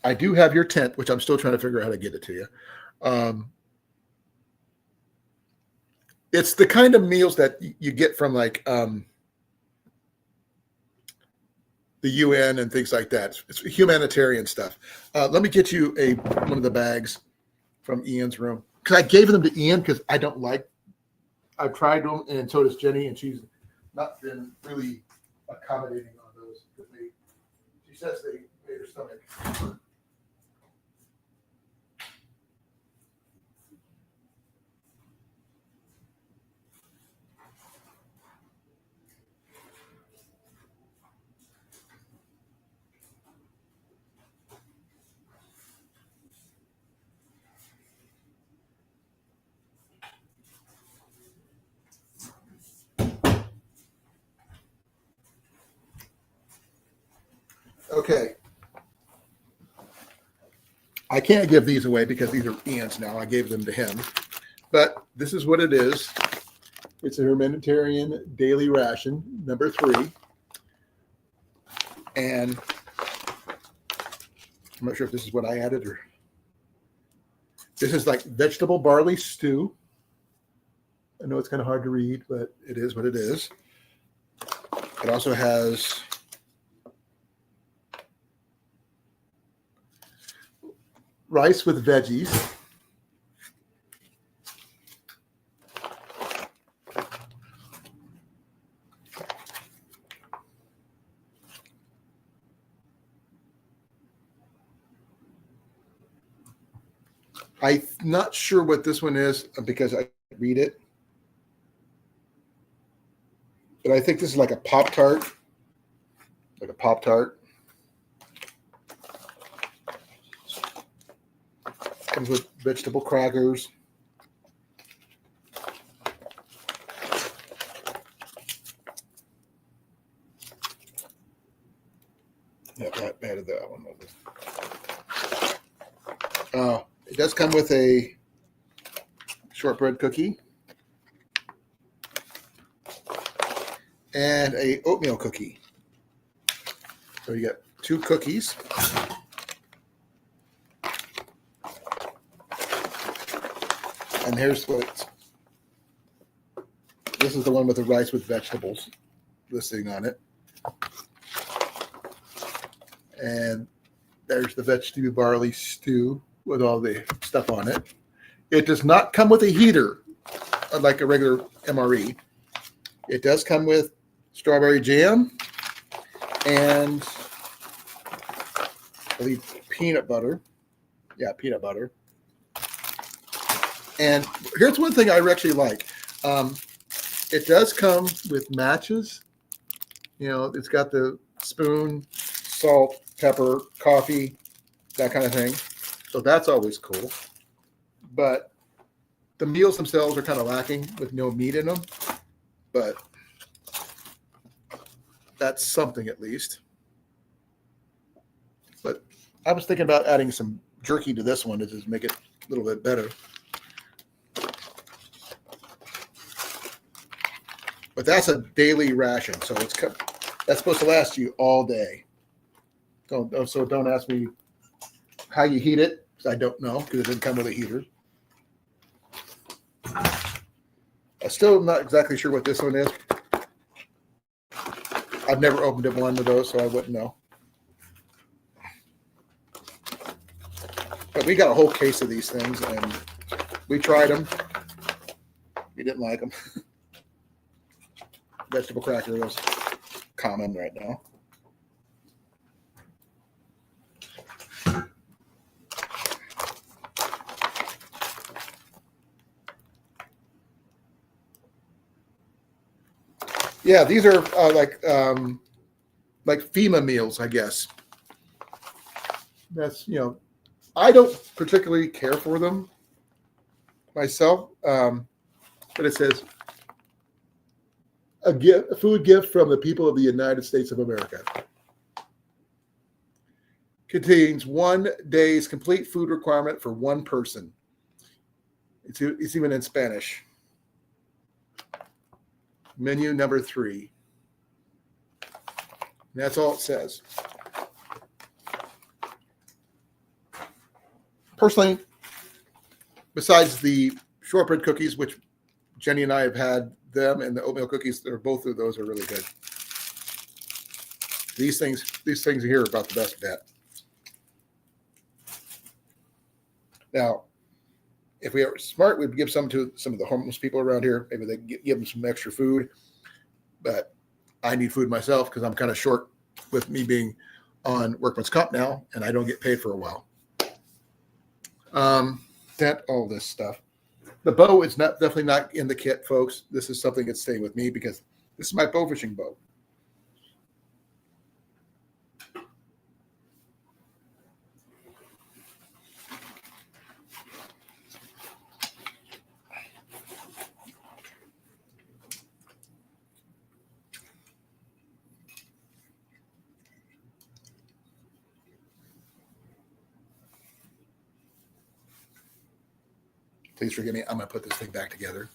I do have your tent, which I'm still trying to figure out how to get it to you. It's the kind of meals that you get from like the UN and things like that. It's humanitarian stuff. Let me get you one of the bags from Ian's room. Because I gave them to Ian because I don't like. I've tried them, and so does Jenny, and she's not been really accommodating on those. She says they made her stomach hurt. Okay. I can't give these away because these are Ian's now. I gave them to him. But this is what it is. It's a humanitarian daily ration, number 3. And I'm not sure if this is what I added or. This is like vegetable barley stew. I know it's kind of hard to read, but it is what it is. It also has rice with veggies. I'm not sure what this one is because I read it. But I think this is like a Pop-Tart. Like a Pop-Tart. Comes with vegetable crackers. Yeah, that added that one. It does come with a shortbread cookie and a oatmeal cookie. So you got 2 cookies. And here's what. This is the one with the rice with vegetables listing on it. And there's the vegetable barley stew with all the stuff on it. It does not come with a heater, like a regular MRE. It does come with strawberry jam and I believe peanut butter. Yeah, peanut butter. And here's one thing I actually like. It does come with matches. You know, it's got the spoon, salt, pepper, coffee, that kind of thing. So that's always cool. But the meals themselves are kind of lacking with no meat in them. But that's something at least. But I was thinking about adding some jerky to this one to just make it a little bit better. But that's a daily ration, so that's supposed to last you all day. So don't ask me how you heat it, because I don't know, because it didn't come with a heater. I'm still not exactly sure what this one is. I've never opened up one of those, so I wouldn't know. But we got a whole case of these things, and we tried them. We didn't like them. Vegetable cracker is common right now. Yeah, these are like FEMA meals, I guess. That's, you know, I don't particularly care for them myself, but it says a food gift from the people of the United States of America. Contains 1 day's complete food requirement for 1 person. It's even in Spanish. Menu number 3. And that's all it says. Personally, besides the shortbread cookies, which Jenny and I have had them, and the oatmeal cookies, both of those are really good. These things here are about the best bet. Now, if we were smart, we'd give some to some of the homeless people around here. Maybe they give them some extra food. But I need food myself because I'm kind of short with me being on workman's comp now, and I don't get paid for a while. That all this stuff. The bow is definitely not in the kit, folks. This is something that's staying with me because this is my bow fishing bow. Please forgive me. I'm going to put this thing back together.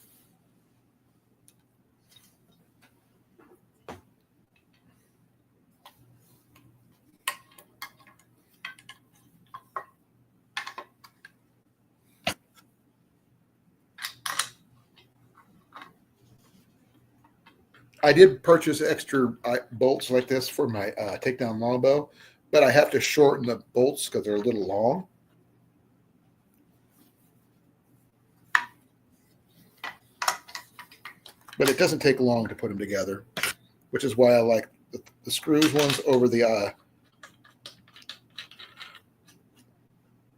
I did purchase extra bolts like this for my takedown longbow, but I have to shorten the bolts because they're a little long. But it doesn't take long to put them together, which is why I like the screws ones over the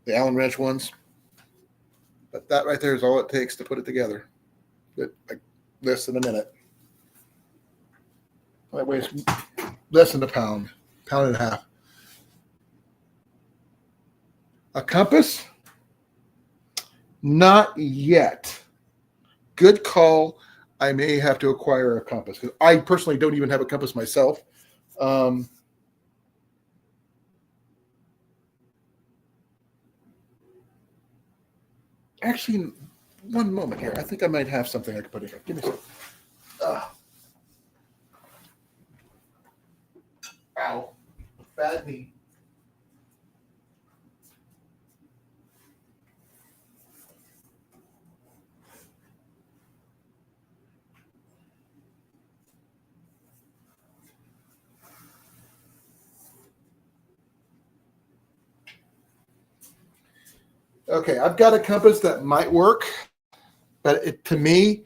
Allen wrench ones. But that right there is all it takes to put it together. Like less than a minute. That weighs less than a pound and a half. A compass? Not yet. Good call. I may have to acquire a compass because I personally don't even have a compass myself. Actually, one moment here. I think I might have something I could put in here. Give me a second. Ow. Bad knee. Okay, I've got a compass that might work, but to me,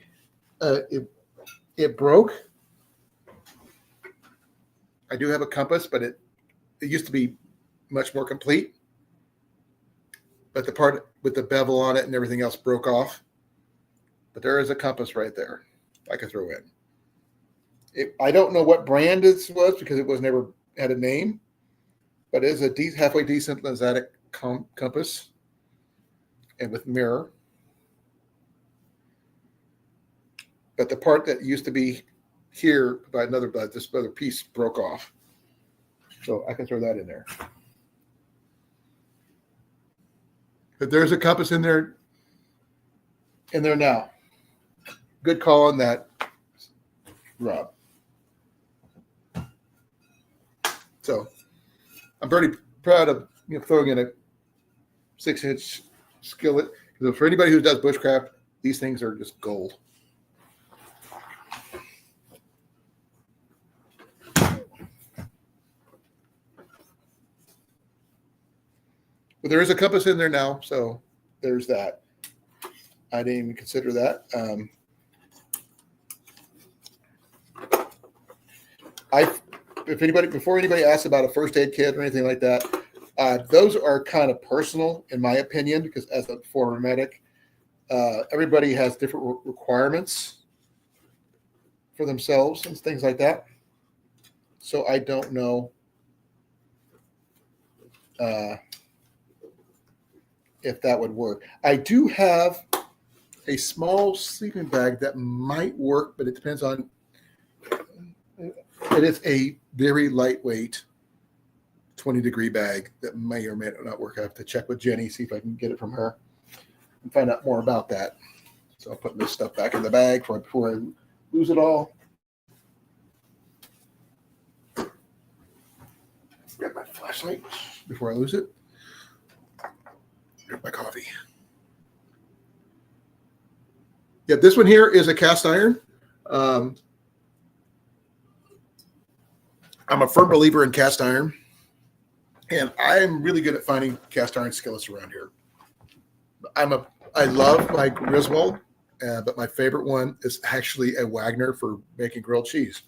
it broke. I do have a compass, but it used to be much more complete. But the part with the bevel on it and everything else broke off. But there is a compass right there I could throw in. I don't know what brand it was because it was never had a name, but it is a halfway decent lensatic compass and with mirror. But the part that used to be here by this other piece broke off. So I can throw that in there. But there's a compass in there now. Good call on that, Rob. So I'm very proud of throwing in a 6-inch skillet. So for anybody who does bushcraft, these things are just gold. But there is a compass in there now, so there's that. I didn't even consider that. Before anybody asks about a first aid kit or anything like that, those are kind of personal, in my opinion, because as a former medic, everybody has different requirements for themselves and things like that. So I don't know if that would work. I do have a small sleeping bag that might work, but it depends on. It is a very lightweight 20-degree bag that may or may not work. I have to check with Jenny, see if I can get it from her and find out more about that. So I'm putting this stuff back in the bag before I lose it all. Grab my flashlight before I lose it. Grab my coffee. Yeah, this one here is a cast iron. I'm a firm believer in cast iron, and I'm really good at finding cast iron skillets around here. I love my Griswold, but my favorite one is actually a Wagner for making grilled cheese.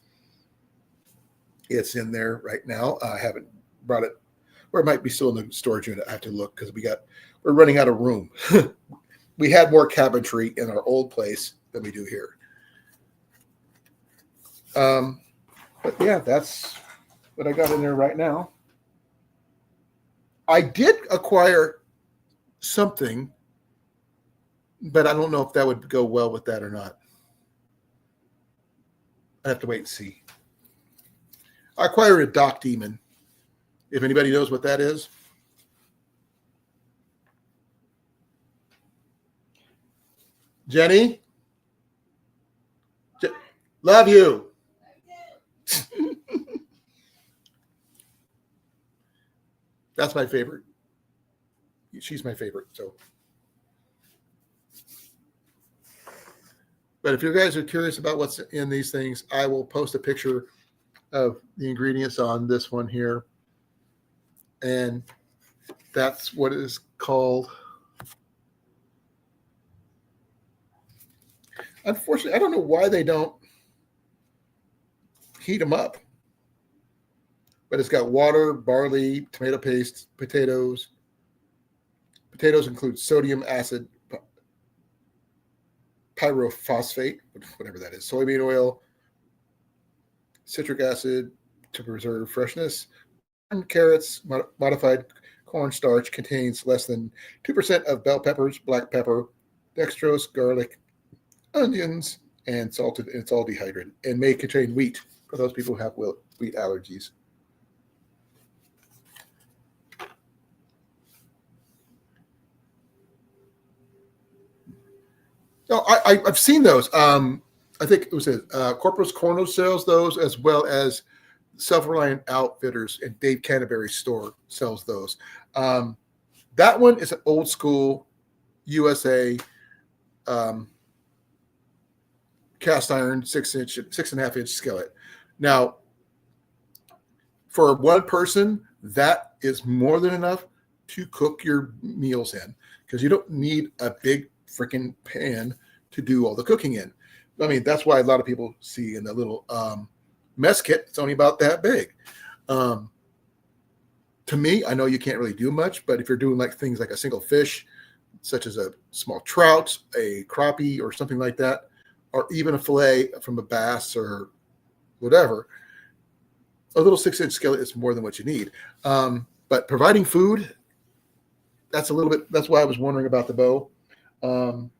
It's in there right now. I haven't brought it, or it might be still in the storage unit. I have to look because we're running out of room. We had more cabinetry in our old place than we do here. But yeah, that's what I got in there right now. I did acquire something, but I don't know if that would go well with that or not. I have to wait and see. I acquired a Dock Demon. If anybody knows what that is. Jenny? Love you. That's my favorite. She's my favorite. So But if you guys are curious about what's in these things, I will post a picture of the ingredients on this one here. And that's what it is called. Unfortunately, I don't know why they don't heat them up. But it's got water, barley, tomato paste, potatoes. Potatoes include sodium acid pyrophosphate, whatever that is, soybean oil, citric acid to preserve freshness, and carrots, modified cornstarch contains less than 2% of bell peppers, black pepper, dextrose, garlic, onions, and salted. And it's all dehydrated and may contain wheat for those people who have wheat allergies. No, I've seen those. I think it was Corpus Corno sells those, as well as Self-Reliant Outfitters and Dave Canterbury's store sells those. That one is an old school USA cast iron 6.5 inch skillet. Now, for one person, that is more than enough to cook your meals in, because you don't need a big freaking pan to do all the cooking in. I mean, that's why a lot of people see in the little mess kit, it's only about that big. To me, I know you can't really do much, but if you're doing like things like a single fish, such as a small trout, a crappie, or something like that, or even a fillet from a bass or whatever, a little 6-inch skillet is more than what you need. But providing food, that's why I was wondering about the bow. Almost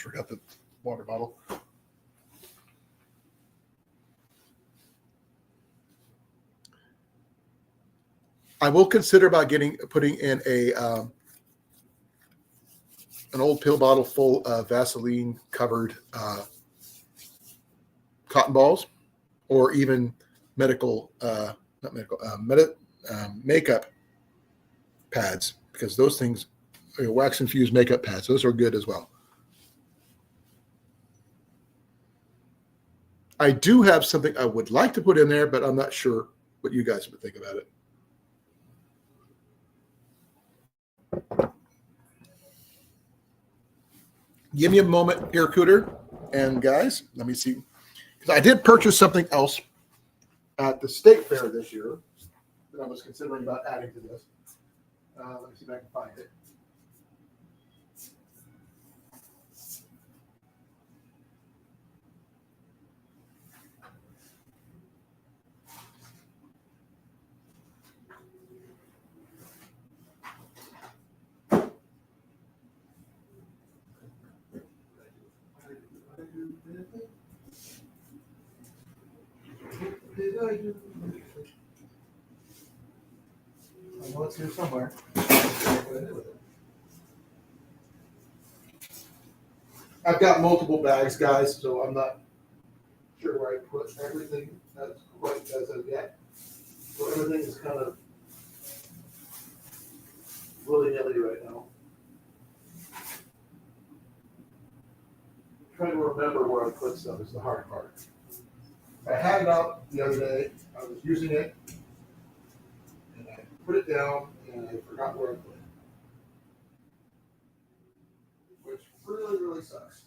forgot the water bottle. I will consider about putting in an old pill bottle full of Vaseline covered cotton balls, or even makeup pads, because those things, wax infused makeup pads, those are good as well. I do have something I would like to put in there, but I'm not sure what you guys would think about it. Give me a moment here, Cooter. And guys, let me see. Because I did purchase something else at the state fair this year that I was considering about adding to this. Let me see if I can find it. I know it's here somewhere. I've got multiple bags, guys, so I'm not sure where I put everything that's quite as of yet. So everything is kind of willy-nilly right now. Trying to remember where I put stuff is the hard part. I had it out the other day. I was using it, and I put it down, and I forgot where I put it, which really, really sucks.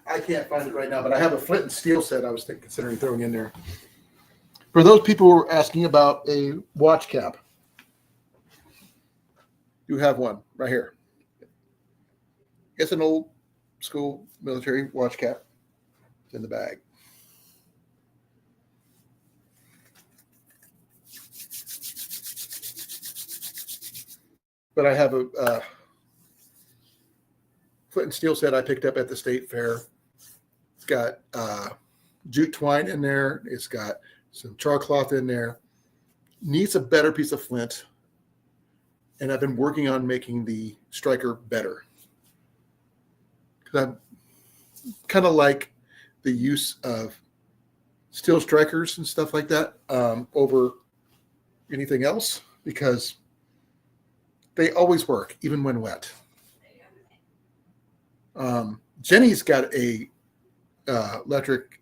I can't find it right now, but I have a flint and steel set I was considering throwing in there. For those people who are asking about a watch cap, you have one right here. It's an old school military watch cap. It's in the bag. But I have a flint and steel set I picked up at the state fair. It's got jute twine in there. It's got some char cloth in there. Needs a better piece of flint. and I've been working on making the striker better. Because I'm kind of like the use of steel strikers and stuff like that over anything else, because they always work, even when wet. Jenny's got a electric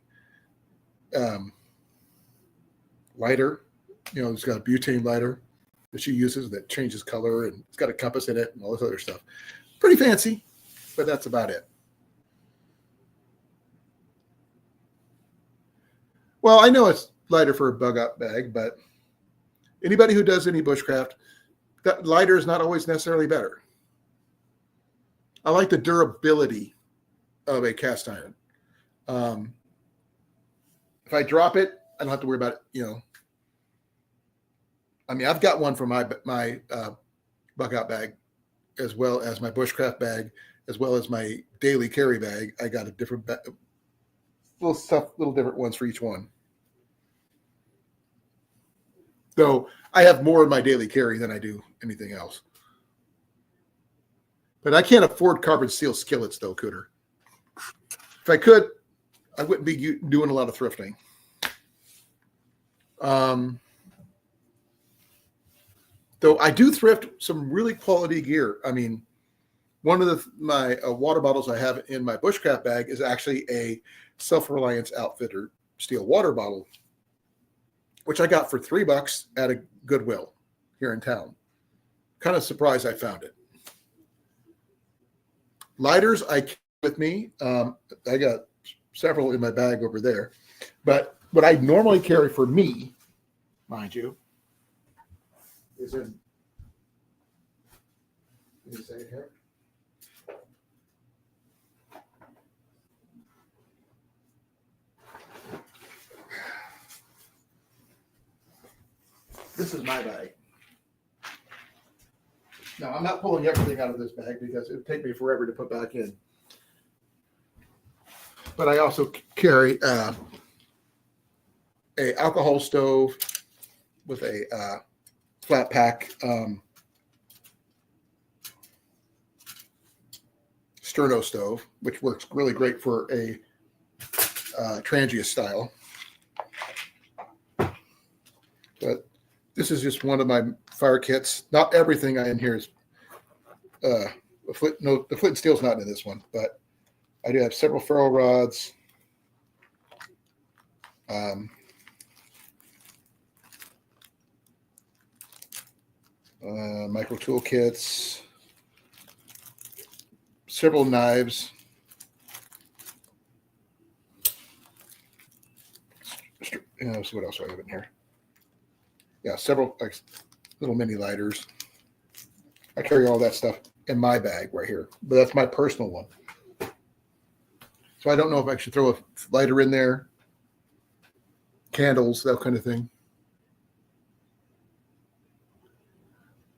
lighter. It's got a butane lighter that she uses that changes color, and it's got a compass in it and all this other stuff. Pretty fancy, but that's about it. Well, I know it's lighter for a bug out bag, but anybody who does any bushcraft, that lighter is not always necessarily better. I like the durability of a cast iron. If I drop it, I don't have to worry about it. I mean, I've got one for my bug out bag, as well as my bushcraft bag, as well as my daily carry bag. I got a different little different ones for each one. Though I have more in my daily carry than I do anything else. But I can't afford carbon steel skillets, though, Cooter. If I could, I wouldn't be doing a lot of thrifting. Though I do thrift some really quality gear. I mean, one of my water bottles I have in my bushcraft bag is actually a Self-Reliance Outfitter steel water bottle, which I got for $3 at a Goodwill here in town. Kind of surprised I found it. Lighters I keep with me. I got several in my bag over there. But what I normally carry for me, mind you, is in. Let me say it here. This is my bag. Now, I'm not pulling everything out of this bag because it would take me forever to put back in. But I also carry a alcohol stove with a flat pack sterno stove, which works really great for a Trangia style. But this is just one of my fire kits. Not everything in here is the flint and steel's not in this one, but I do have several ferro rods. Micro tool kits, several knives, let's see what else I have in here. Yeah, several little mini lighters. I carry all that stuff in my bag right here, but that's my personal one. So I don't know if I should throw a lighter in there, candles, that kind of thing.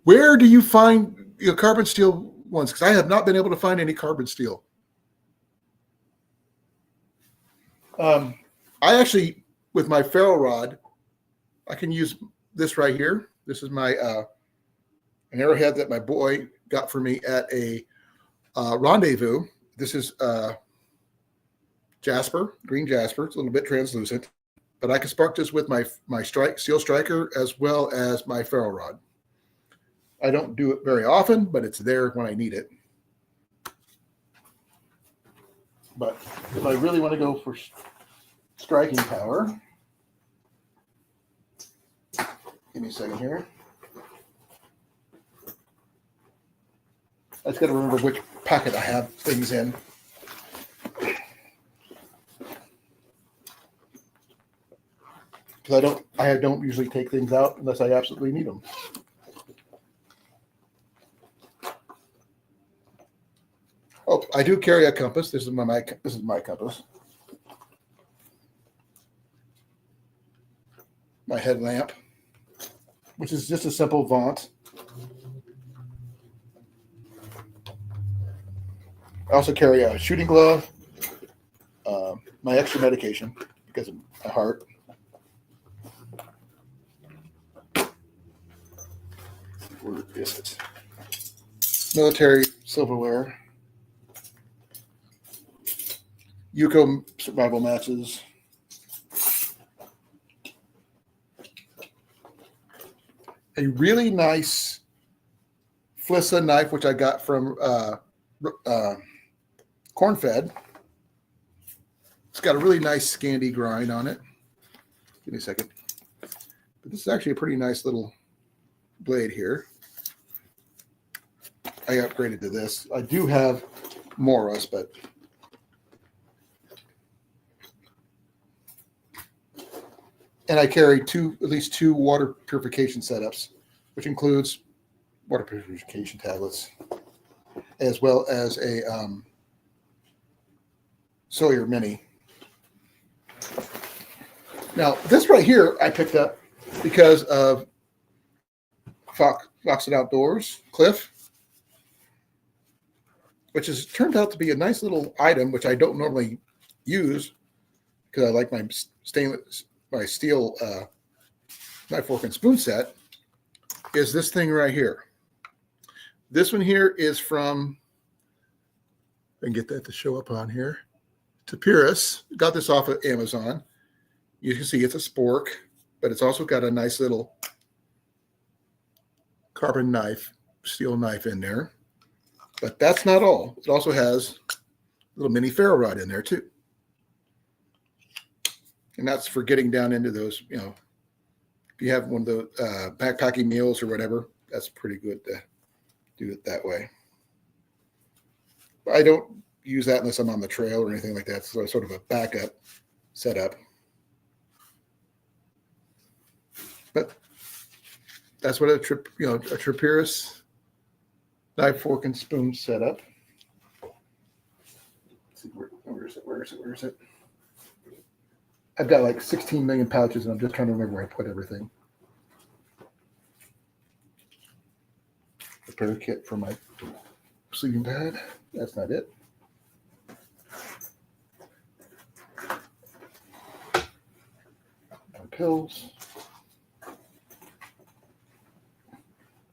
Where do you find your carbon steel ones? Because I have not been able to find any carbon steel. I actually, with my ferro rod, I can use this right here. This is my an arrowhead that my boy got for me at a rendezvous. This is jasper, green jasper. It's a little bit translucent, but I can spark this with my steel striker as well as my ferro rod. I don't do it very often, but it's there when I need it. But if I really want to go for striking power, give me a second here. I just got to remember which packet I have things in. Because I don't usually take things out unless I absolutely need them. Oh, I do carry a compass. This is my compass. My headlamp, which is just a simple Vaunt. I also carry a shooting glove, my extra medication because of my heart. Where is it? Military silverware. Yuko survival matches. A really nice Flissa knife, which I got from Corn-Fed. It's got a really nice Scandi grind on it. Give me a second. But this is actually a pretty nice little blade here. I upgraded to this. I do have Morris, but and I carry at least two water purification setups, which includes water purification tablets, as well as a Sawyer Mini. Now, this right here I picked up because of Fox and Outdoors, Cliff, which has turned out to be a nice little item, which I don't normally use because I like my steel knife, fork, and spoon set, is this thing right here. This one here is from, I can get that to show up on here, Tapirus. Got this off of Amazon. You can see it's a spork, but it's also got a nice little carbon knife, steel knife in there. But that's not all. It also has a little mini ferro rod in there too. And that's for getting down into those, you know, if you have one of the backpacking meals or whatever, that's pretty good to do it that way. But I don't use that unless I'm on the trail or anything like that. So it's sort of a backup setup. But that's what a Tapirus knife, fork, and spoon setup. Let's see, where is it? I've got like 16 million pouches, and I'm just trying to remember where I put everything. Repair kit for my sleeping pad. That's not it. My pills.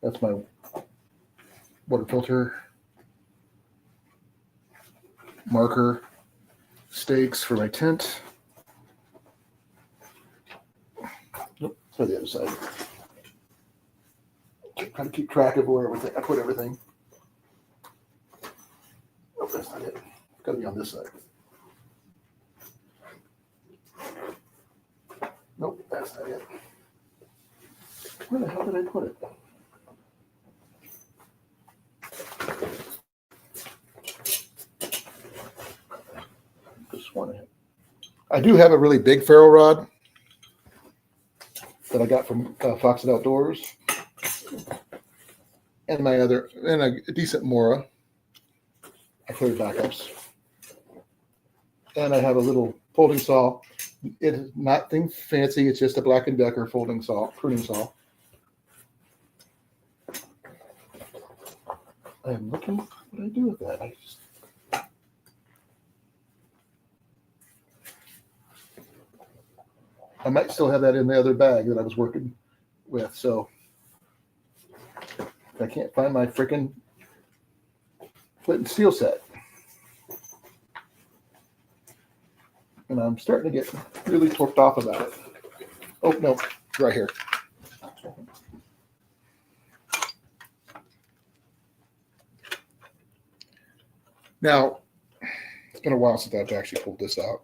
That's my water filter. Marker. Stakes for my tent. Nope, for the other side. Trying to keep track of where everything, I put everything. Oh, that's not it. It's got to be on this side. Nope, that's not it. Where the hell did I put it? Just one. I do have a really big ferro rod that I got from Fox and Outdoors, and a decent Mora. I clear backups, and I have a little folding saw. It is nothing fancy. It's just a Black & Decker folding saw, pruning saw. I'm looking. What do I do with that? I might still have that in the other bag that I was working with. So I can't find my freaking flint and steel set. And I'm starting to get really torqued off about it. Oh, no, it's right here. Now, it's been a while since I've actually pulled this out.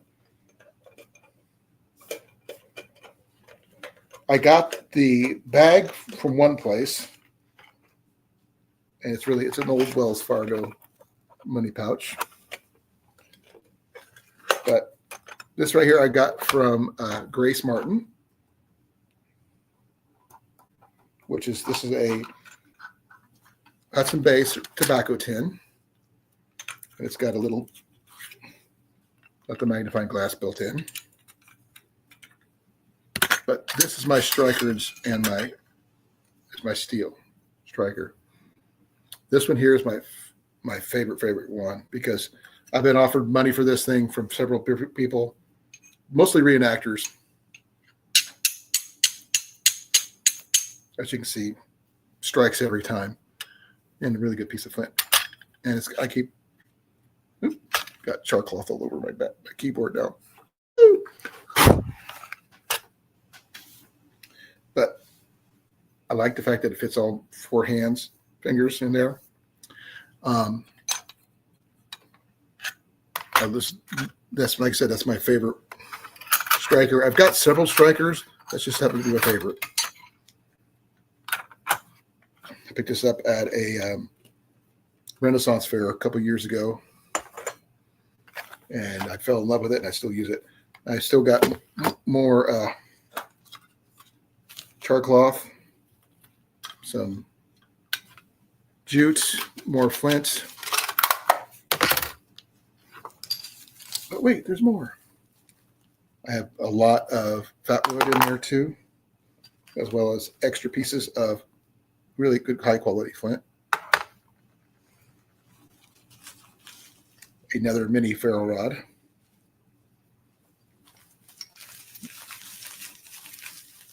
I got the bag from one place, and it's an old Wells Fargo money pouch. But this right here I got from Grace Martin, this is a Hudson Bay tobacco tin, and it's got a little like a magnifying glass built in. But this is my strikers and my steel striker. This one here is my favorite one because I've been offered money for this thing from several different people, mostly reenactors. As you can see, strikes every time, and a really good piece of flint. And I keep got char cloth all over my keyboard now. But I like the fact that it fits all 4 fingers in there. That's like I said, that's my favorite striker. I've got several strikers. That's just happen to be my favorite. I picked this up at a Renaissance fair a couple years ago, and I fell in love with it, and I still use it. I still got more char cloth, some jute, more flint. But wait, there's more. I have a lot of fat wood in there too, as well as extra pieces of really good high quality flint. Another mini ferro rod.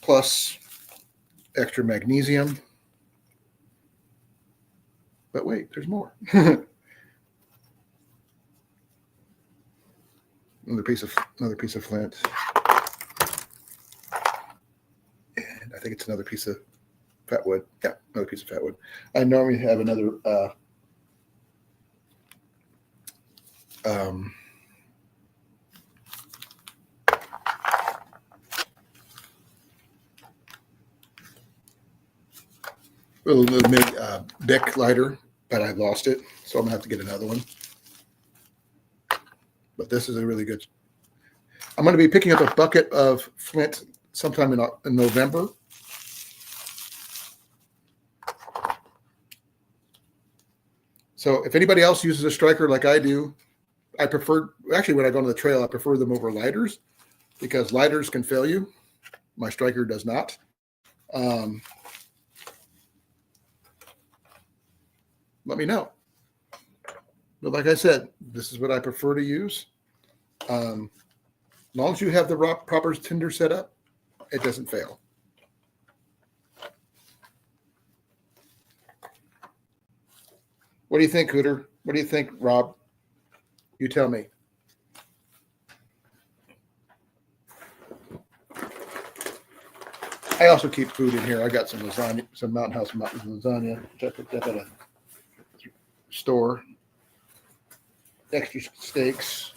Plus extra magnesium. But wait, there's more. Another piece of flint. And I think it's another piece of fat wood. Yeah, another piece of fat wood. I normally have another little mini Bic lighter, but I lost it, so I'm gonna have to get another one. But this is a really good. I'm going to be picking up a bucket of flint sometime in November. So if anybody else uses a striker like I do, I prefer, actually when I go on the trail, I prefer them over lighters because lighters can fail you. My striker does not. Let me know. But like I said, this is what I prefer to use. As long as you have the proper tinder set up, it doesn't fail. What do you think, Hooter? What do you think, Rob? You tell me. I also keep food in here. I got some lasagna, some Mountain House lasagna, which I picked up at a store. Extra steaks.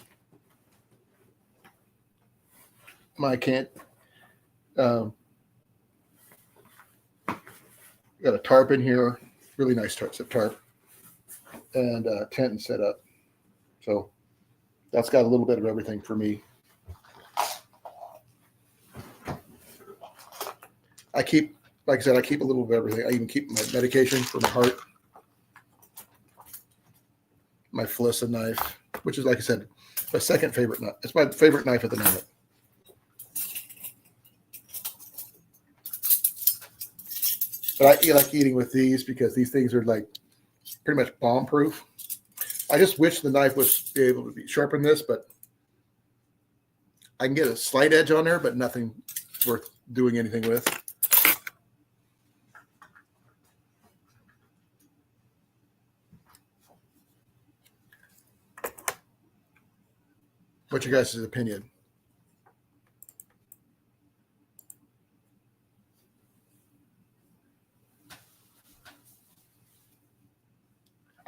My got a tarp in here, really nice tarp, and tent and set up. So that's got a little bit of everything for me. I keep, like I said, I keep a little bit of everything. I even keep my medication for my heart, my Felissa knife, which is, like I said, my second favorite knife. It's my favorite knife at the moment. But I like eating with these because these things are like pretty much bomb proof. I just wish the knife was be able to be sharpen this, but I can get a slight edge on there, but nothing worth doing anything with. What's your guys' opinion?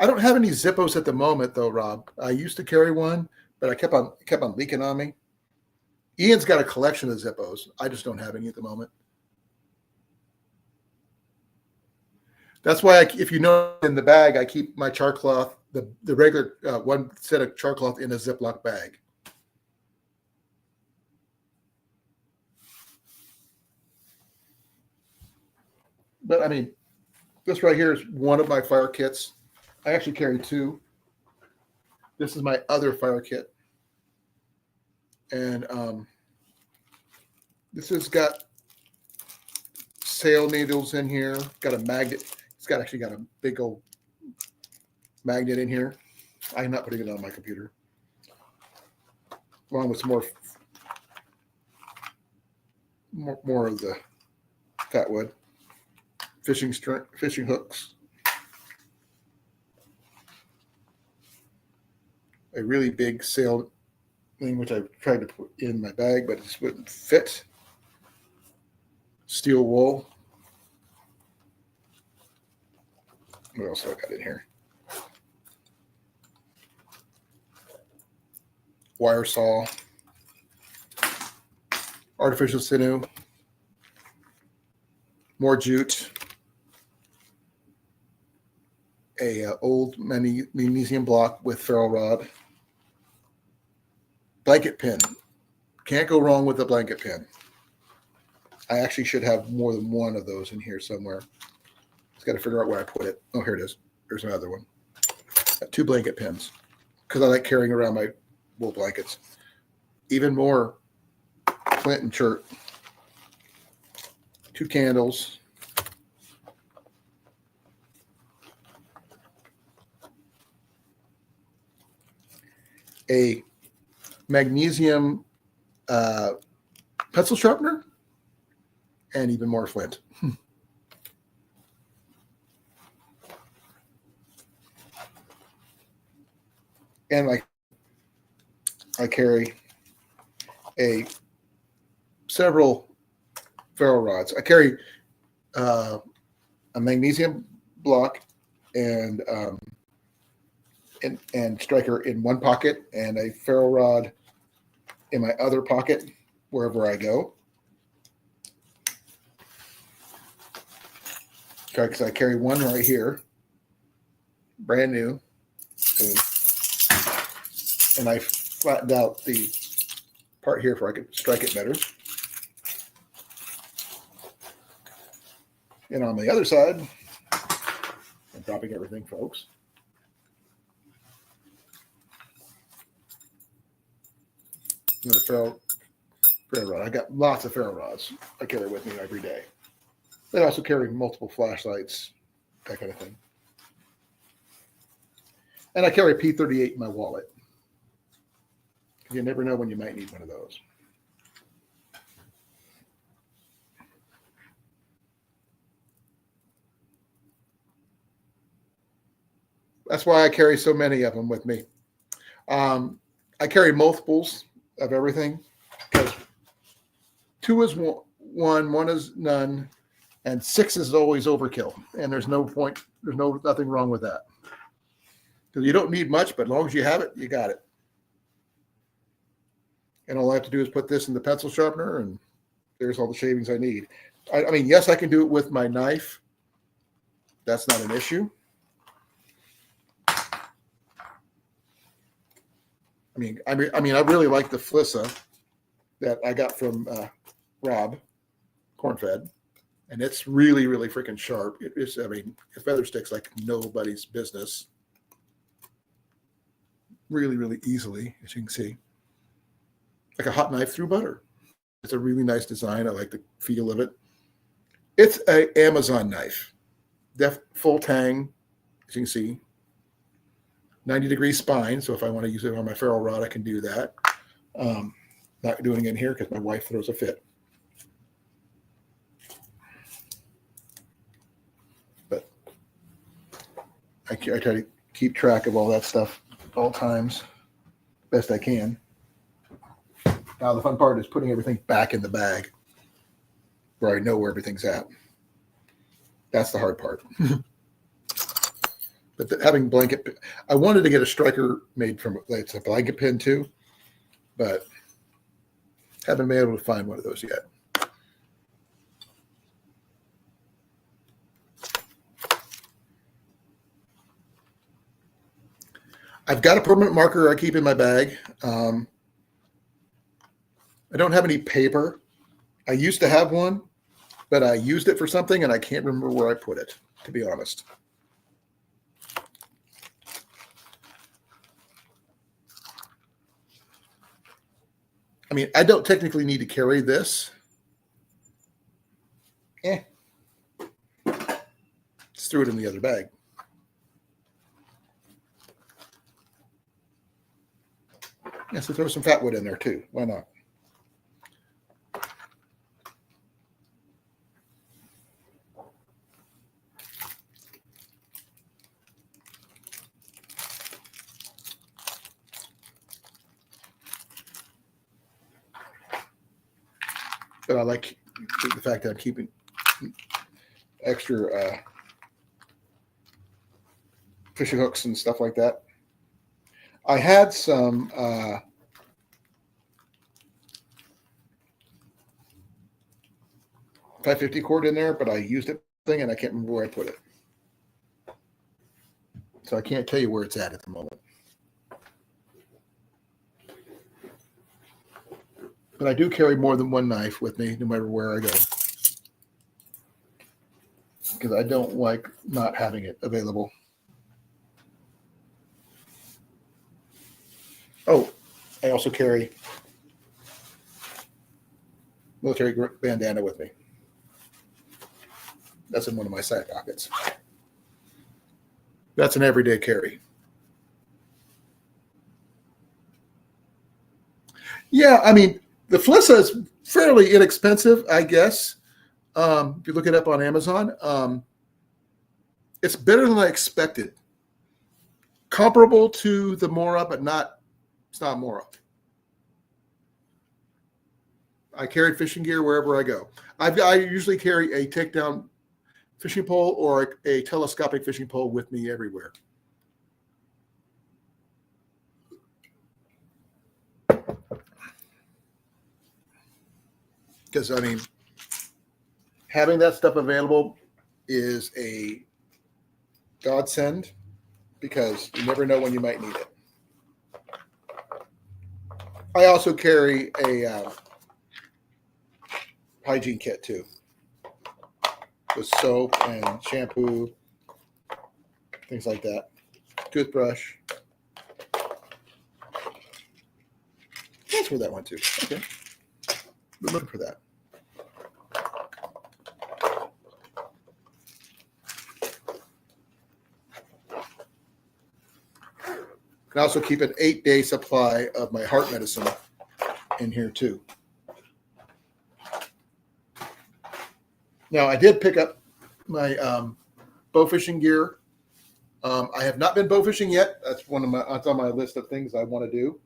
I don't have any Zippos at the moment, though, Rob. I used to carry one, but I kept on leaking on me. Ian's got a collection of Zippos. I just don't have any at the moment. That's why, if you know, in the bag, I keep my char cloth, the regular one set of char cloth in a Ziploc bag. But I mean, this right here is one of my fire kits. I actually carry two. This is my other fire kit. And this has got sail needles in here. Got a magnet. It's actually got a big old magnet in here. I'm not putting it on my computer. Along with some more of the fat wood. fishing hooks, a really big sail thing which I tried to put in my bag, but it just wouldn't fit. Steel wool. What else have I got in here? Wire saw, artificial sinew, more jute, a old magnesium block with ferrule rod, blanket pin. Can't go wrong with a blanket pin. I actually should have more than one of those in here somewhere. Just got to figure out where I put it. Oh, here it is. There's another one. Got 2 blanket pins because I like carrying around my wool blankets. Even more flint and chert. 2 candles. A magnesium pencil sharpener, and even more flint. And I carry several ferrule rods. I carry a magnesium block and striker in one pocket, and a ferrule rod in my other pocket wherever I go. Because I carry one right here, brand new, and I flattened out the part here so I could strike it better. And on the other side, I'm dropping everything, folks. Another ferrule rod. I got lots of ferrule rods I carry with me every day. They also carry multiple flashlights, that kind of thing. And I carry a P38 in my wallet. You never know when you might need one of those. That's why I carry so many of them with me. I carry multiples of everything because 2 is one is none, and 6 is always overkill. And there's no point, nothing wrong with that. Because you don't need much, but as long as you have it, you got it. And all I have to do is put this in the pencil sharpener, and there's all the shavings I need. I mean, yes, I can do it with my knife. That's not an issue. I really like the Flissa that I got from Rob Cornfed, and it's really, really freaking sharp. It feather sticks like nobody's business. Really, really easily, as you can see. Like a hot knife through butter. It's a really nice design. I like the feel of it. It's an Amazon knife. Full tang, as you can see. 90-degree spine, so if I want to use it on my ferrule rod, I can do that. Not doing it in here because my wife throws a fit. But I try to keep track of all that stuff at all times, best I can. Now the fun part is putting everything back in the bag where I know where everything's at. That's the hard part. But having blanket, I wanted to get a striker made from, it's a blanket pin too, but haven't been able to find one of those yet. I've got a permanent marker I keep in my bag. I don't have any paper. I used to have one, but I used it for something and I can't remember where I put it, to be honest. I mean, I don't technically need to carry this. Just threw it in the other bag. Yeah, so throw some fat wood in there too. Why not? But I like the fact that I'm keeping extra fishing hooks and stuff like that. I had some 550 cord in there, but I used it thing and I can't remember where I put it. So I can't tell you where it's at the moment. But I do carry more than one knife with me no matter where I go. Because I don't like not having it available. Oh, I also carry military bandana with me. That's in one of my side pockets. That's an everyday carry. Yeah, I mean, the Flissa is fairly inexpensive, I guess. If you look it up on Amazon, it's better than I expected. Comparable to the Mora, but it's not Mora. I carry fishing gear wherever I go. I usually carry a takedown fishing pole or a telescopic fishing pole with me everywhere. Because, I mean, having that stuff available is a godsend because you never know when you might need it. I also carry a hygiene kit too, with soap and shampoo, things like that. Toothbrush. That's where that went to. Okay. Been looking for that. Can also keep an 8-day supply of my heart medicine in here too. Now I did pick up my bow fishing gear. I have not been bow fishing yet. That's on my list of things I want to do.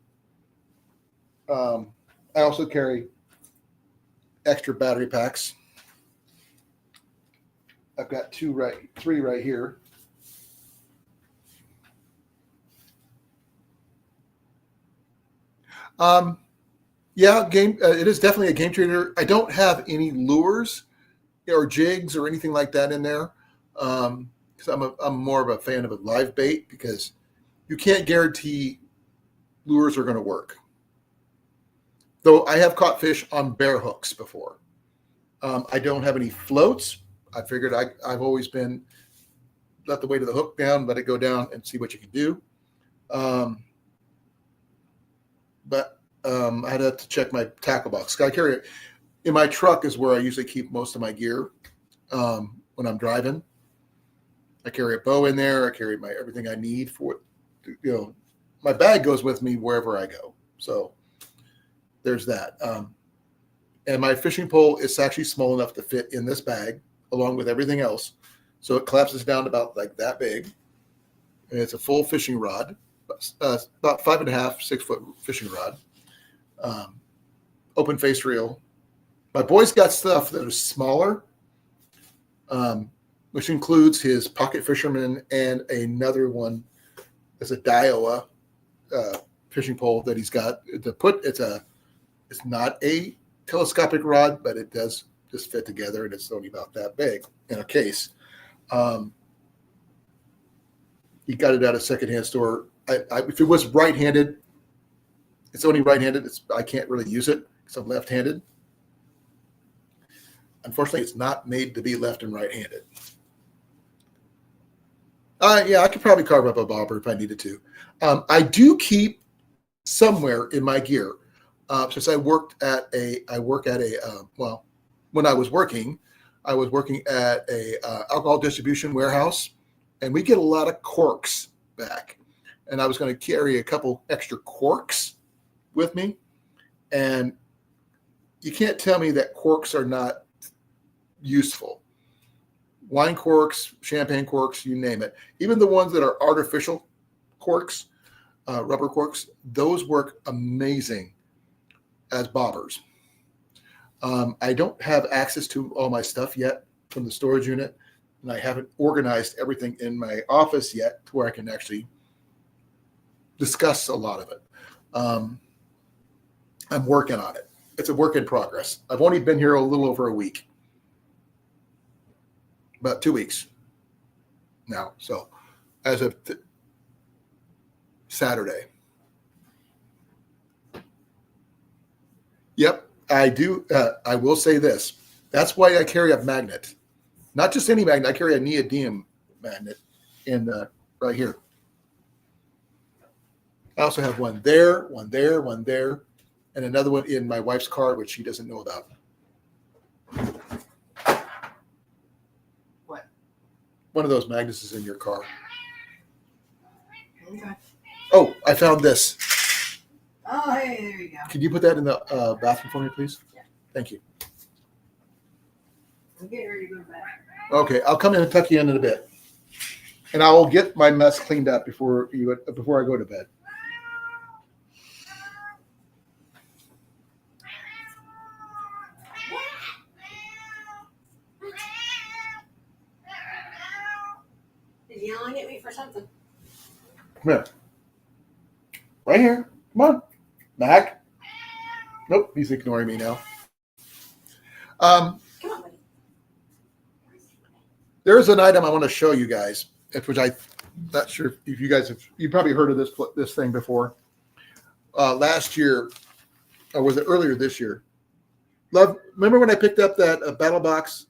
I also carry extra battery packs. I've got three right here. Yeah, it is definitely a game changer. I don't have any lures or jigs or anything like that in there. Because I'm more of a fan of a live bait because you can't guarantee lures are going to work. Though I have caught fish on bare hooks before. I don't have any floats. I figured I've always been let the weight of the hook down, let it go down, and see what you can do. But I had to check my tackle box. I carry it in my truck is where I usually keep most of my gear when I'm driving. I carry a bow in there. I carry everything I need for it. My bag goes with me wherever I go. So there's that. And my fishing pole is actually small enough to fit in this bag along with everything else. So it collapses down about like that big. And it's a full fishing rod, about 5.5, 6 foot fishing rod. Open face reel. My boy's got stuff that is smaller, which includes his pocket fisherman and another one that's a Daiwa fishing pole that he's got to put. It's not a telescopic rod, but it does just fit together, and it's only about that big in a case. He got it at a secondhand store. If it was right-handed, it's only right-handed. I can't really use it because I'm left-handed. Unfortunately, it's not made to be left and right-handed. Yeah, I could probably carve up a bobber if I needed to. I do keep somewhere in my gear. Since I work at a when I was working at a alcohol distribution warehouse, and we get a lot of corks back. And I was going to carry a couple extra corks with me. And you can't tell me that corks are not useful. Wine corks, champagne corks, you name it. Even the ones that are artificial corks, rubber corks, those work amazing as bobbers. I don't have access to all my stuff yet from the storage unit, and I haven't organized everything in my office yet to where I can actually discuss a lot of it. I'm working on it. It's a work in progress. I've only been here a little over a week, about 2 weeks now. So as of Saturday. Yep, I do. I will say this. That's why I carry a magnet. Not just any magnet. I carry a neodymium magnet in right here. I also have one there, one there, one there, and another one in my wife's car, which she doesn't know about. What? One of those magnets is in your car. Okay. Oh, I found this. Oh, hey, there you go. Can you put that in the bathroom for me, please? Yeah. Thank you. I'm getting ready to go to bed. Okay, I'll come in and tuck you in a bit, and I will get my mess cleaned up before I go to bed. He's yelling at me for something. Come here. Right here. Come on. Mac. Nope, he's ignoring me now. Come on, buddy. There's an item I want to show you guys, which I'm not sure if you guys you probably heard of this thing before. Last year, or was it earlier this year? Remember when I picked up that Battle Box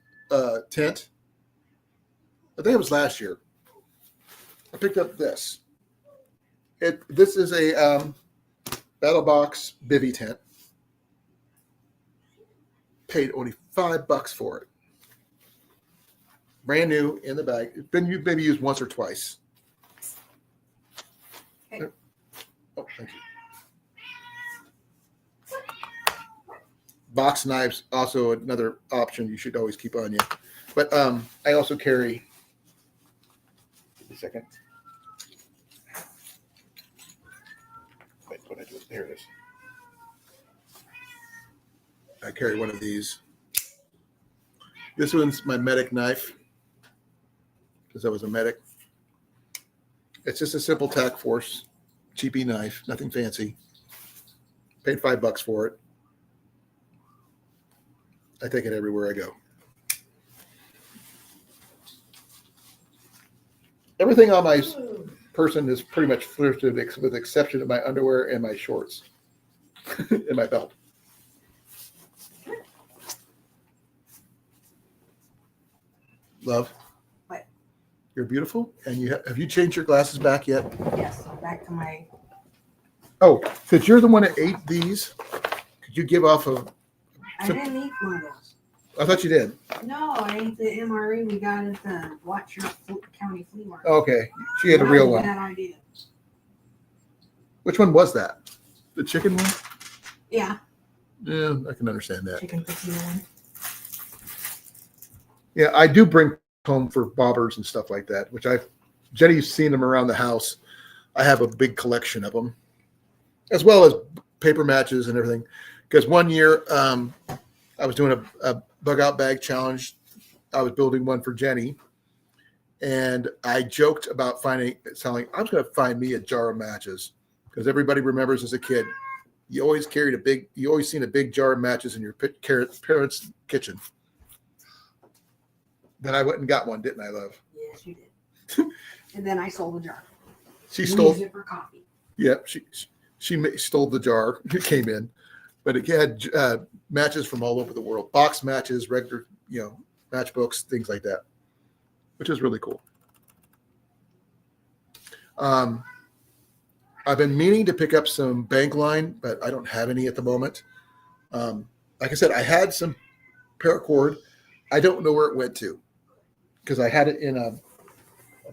tent? I think it was last year. I picked up this. This is a Battle Box bivy tent. Paid only $5 for it. Brand new in the bag. It's been maybe used once or twice. Okay. Oh, thank you. Box knives, also another option you should always keep on you. But I also carry. Give me a second. Wait, what I do? There it is. I carry one of these. This one's my medic knife because I was a medic. It's just a simple tack force, cheapy knife, nothing fancy. Paid $5 for it. I take it everywhere I go. Everything on my person is pretty much thrifted with the exception of my underwear and my shorts and my belt. Love. What? You're beautiful. And have you changed your glasses back yet? Yes, back to my. Oh, since you're the one that ate these, could you give off a? I didn't eat one of those. I thought you did. No, I ate the MRE we got at the Watcher County Flea Market. Okay, she had a That real was one. Bad idea. Which one was that? The chicken one? Yeah, Yeah, I can understand that. chicken potato one. Yeah, I do bring home for bobbers and stuff like that, which Jenny's seen them around the house. I have a big collection of them, as well as paper matches and everything. Because one year I was doing a bug out bag challenge. I was building one for Jenny, and I joked about selling. I was going to find me a jar of matches because everybody remembers as a kid, you always seen a big jar of matches in your parents' kitchen. Then I went and got one, didn't I, love? Yes, you did. And then I sold the jar. She stole. Used it for coffee. Yeah, she stole the jar. It came in, but it had matches from all over the world, box matches, regular, matchbooks, things like that, which is really cool. I've been meaning to pick up some bank line, but I don't have any at the moment. Like I said, I had some paracord. I don't know where it went to because I had it in a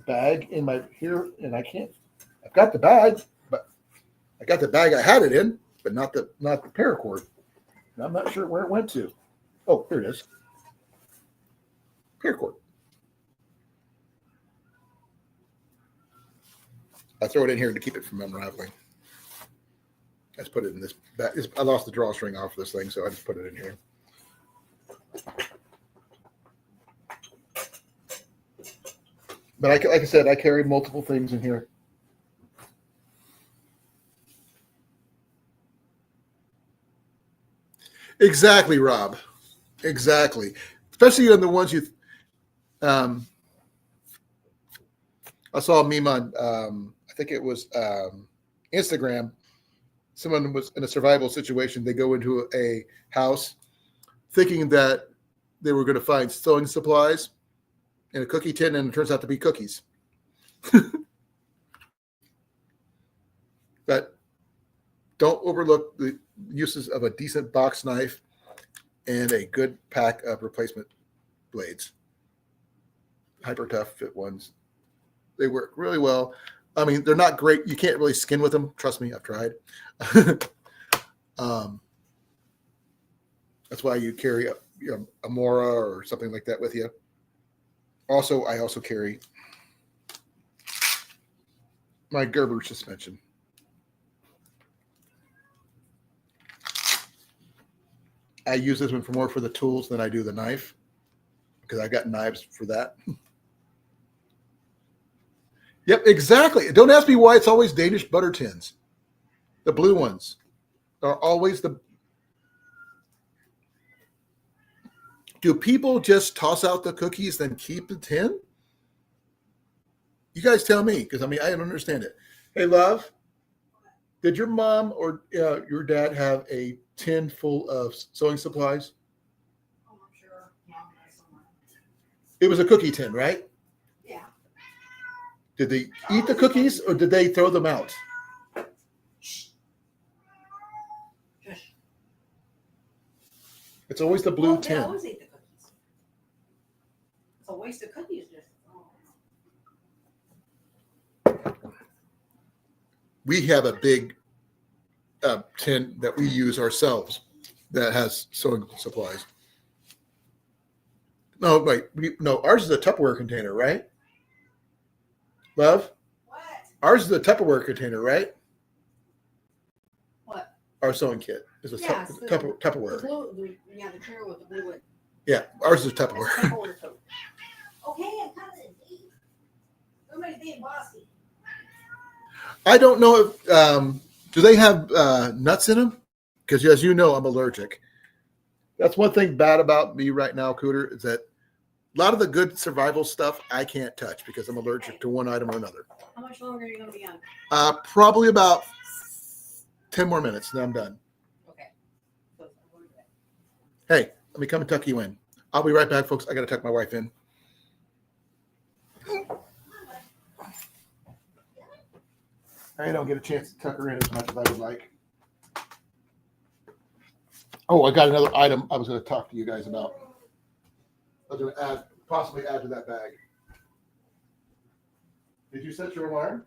bag in my here, and I can't. I've got the bag, but I got the bag I had it in, but not the paracord. And I'm not sure where it went to. Oh, here it is. Paracord. I throw it in here to keep it from unraveling. I just put it in this bag. I lost the drawstring off this thing, so I just put it in here. But like I said, I carry multiple things in here. Exactly, Rob. Exactly. Especially on the ones you. I saw a meme on, I think it was Instagram. Someone was in a survival situation. They go into a house thinking that they were going to find sewing supplies in a cookie tin, and it turns out to be cookies. But don't overlook the uses of a decent box knife and a good pack of replacement blades. Hyper tough fit ones. They work really well. I mean, they're not great. You can't really skin with them. Trust me, I've tried. That's why you carry a Mora or something like that with you. Also, I also carry my Gerber suspension. I use this one for more for the tools than I do the knife, because I got knives for that. Yep, exactly. Don't ask me why it's always Danish butter tins. The blue ones are always the. Do people just toss out the cookies then keep the tin? You guys tell me, because I mean, I don't understand it. Hey, love, did your mom or your dad have a tin full of sewing supplies? Oh, I'm sure. Yeah, somewhere. It was a cookie tin, right? Yeah. Did they eat the cookies or did they throw them out? Shh. Shush. It's always the blue They tin. always eat the cookies. It's a waste of cookies. Just. We have a big tin that we use ourselves that has sewing supplies. No, wait. Ours is a Tupperware container, right? Love? What? Ours is a Tupperware container, right? What? Our sewing kit is a Tupperware. The blue, the clear with the blue. Yeah, ours is Tupperware. Tupperware coat. Okay, I'm coming. Somebody's being bossy. I don't know if do they have nuts in them? Because as you know, I'm allergic. That's one thing bad about me right now, Cooter, is that a lot of the good survival stuff I can't touch because I'm allergic to one item or another. How much longer are you going to be on? Probably about 10 more minutes, and then I'm done. Okay. Hey, let me come and tuck you in. I'll be right back, folks. I got to tuck my wife in. I don't get a chance to tuck her in as much as I would like. Oh, I got another item I was going to talk to you guys about. I was going to possibly add to that bag. Did you set your alarm?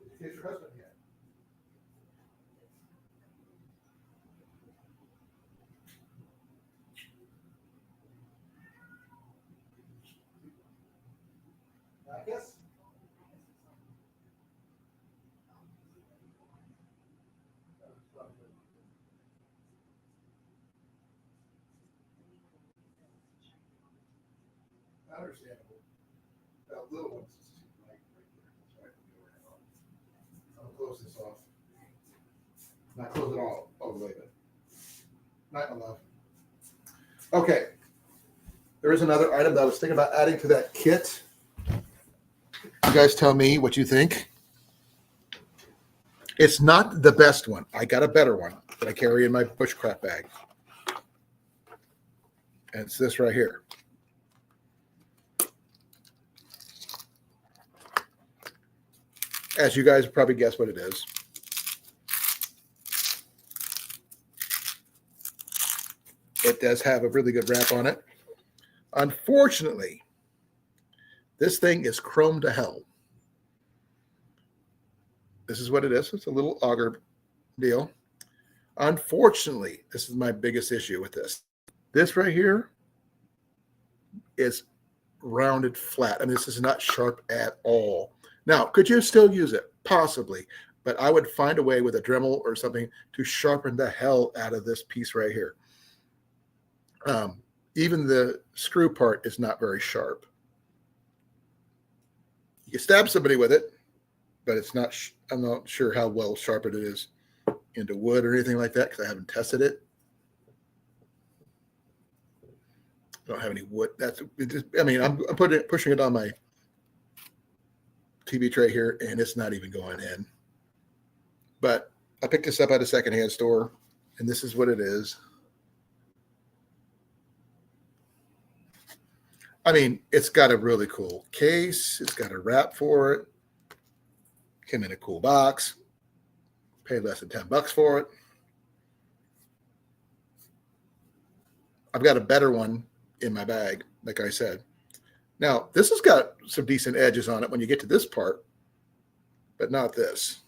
Did you get your husband yet? I guess. Understandable. That little one's just right there. I'm gonna close this off. Not close it all the way, but not enough. Okay. There is another item that I was thinking about adding to that kit. You guys tell me what you think. It's not the best one. I got a better one that I carry in my bushcraft bag. And it's this right here. As you guys probably guess what it is. It does have a really good wrap on it. Unfortunately, this thing is chrome to hell. This is what it is. It's a little auger deal. Unfortunately, this is my biggest issue with this. This right here is rounded flat. I mean, this is not sharp at all. Now, could you still use it? Possibly. But I would find a way with a Dremel or something to sharpen the hell out of this piece right here. Even the screw part is not very sharp. You can stab somebody with it, but it's not. I'm not sure how well sharp it is into wood or anything like that because I haven't tested it. I don't have any wood. I mean, I'm pushing it on my TV tray here, and it's not even going in. But I picked this up at a secondhand store, and this is what it is. I mean, it's got a really cool case. It's got a wrap for it. Came in a cool box. Paid less than $10 for it. I've got a better one in my bag, like I said. Now, this has got some decent edges on it when you get to this part, but not this.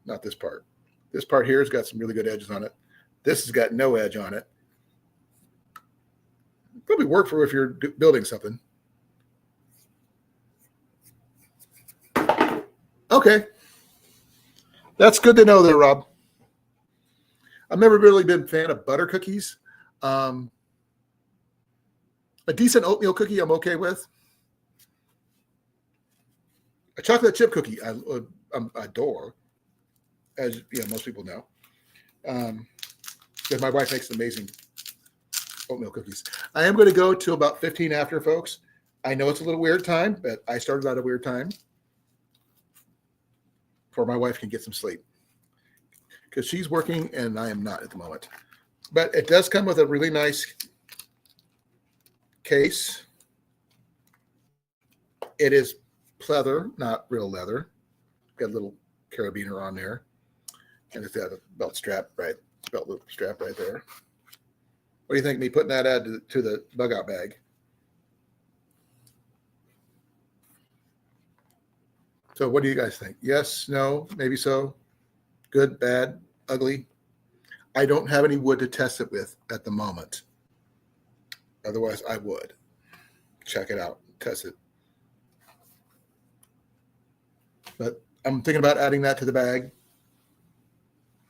Not this part. This part here has got some really good edges on it. This has got no edge on it. Probably work for if you're building something. Okay. That's good to know there, Rob. I've never really been a fan of butter cookies. A decent oatmeal cookie I'm okay with. A chocolate chip cookie I adore, as most people know. Because my wife makes amazing oatmeal cookies. I am going to go to about 15 after, folks. I know it's a little weird time, but I started out a weird time before my wife can get some sleep because she's working and I am not at the moment. But it does come with a really nice case. It is pleather, not real leather. Got a little carabiner on there, and it's got a belt loop strap right there. What do you think? Me putting that to the bug out bag? So, what do you guys think? Yes, no, maybe so. Good, bad, ugly. I don't have any wood to test it with at the moment. Otherwise, I would check it out, test it. But I'm thinking about adding that to the bag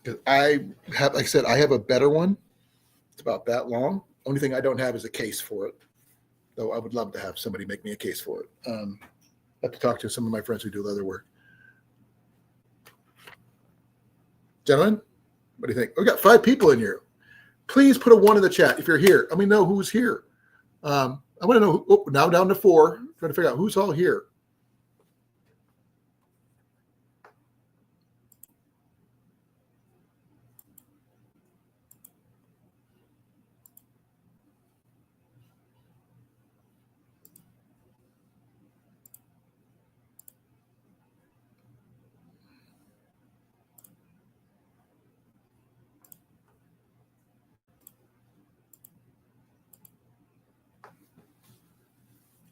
because I have, like I said, I have a better one. It's about that long. Only thing I don't have is a case for it, though I would love to have somebody make me a case for it. I have to talk to some of my friends who do leather work. Gentlemen, what do you think? We got 5 people in here. Please put a 1 in the chat if you're here. Let me know who's here. I want to know. Now down to 4. Trying to figure out who's all here.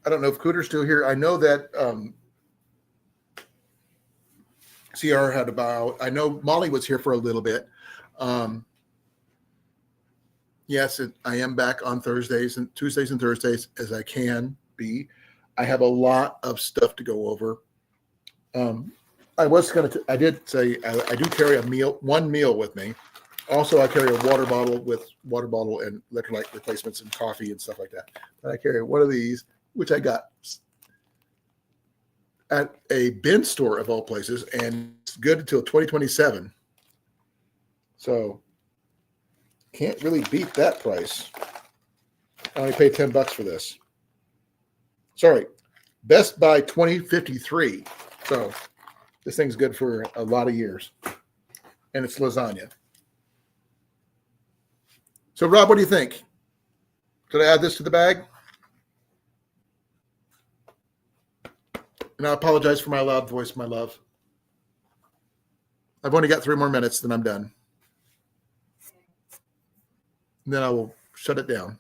I don't know if Cooter's still here. I know that CR had about, I know Molly was here for a little bit. Yes, I am back on Tuesdays and Thursdays as I can be. I have a lot of stuff to go over. I did say I do carry one meal with me. Also, I carry a water bottle and electrolyte replacements and coffee and stuff like that. But I carry one of these, which I got at a bin store of all places, and it's good until 2027. So can't really beat that price. I only paid $10 for this. Sorry, Best Buy 2053. So this thing's good for a lot of years, and it's lasagna. So Rob, what do you think? Should I add this to the bag? And I apologize for my loud voice, my love. I've only got 3 more minutes, then I'm done. And then I will shut it down.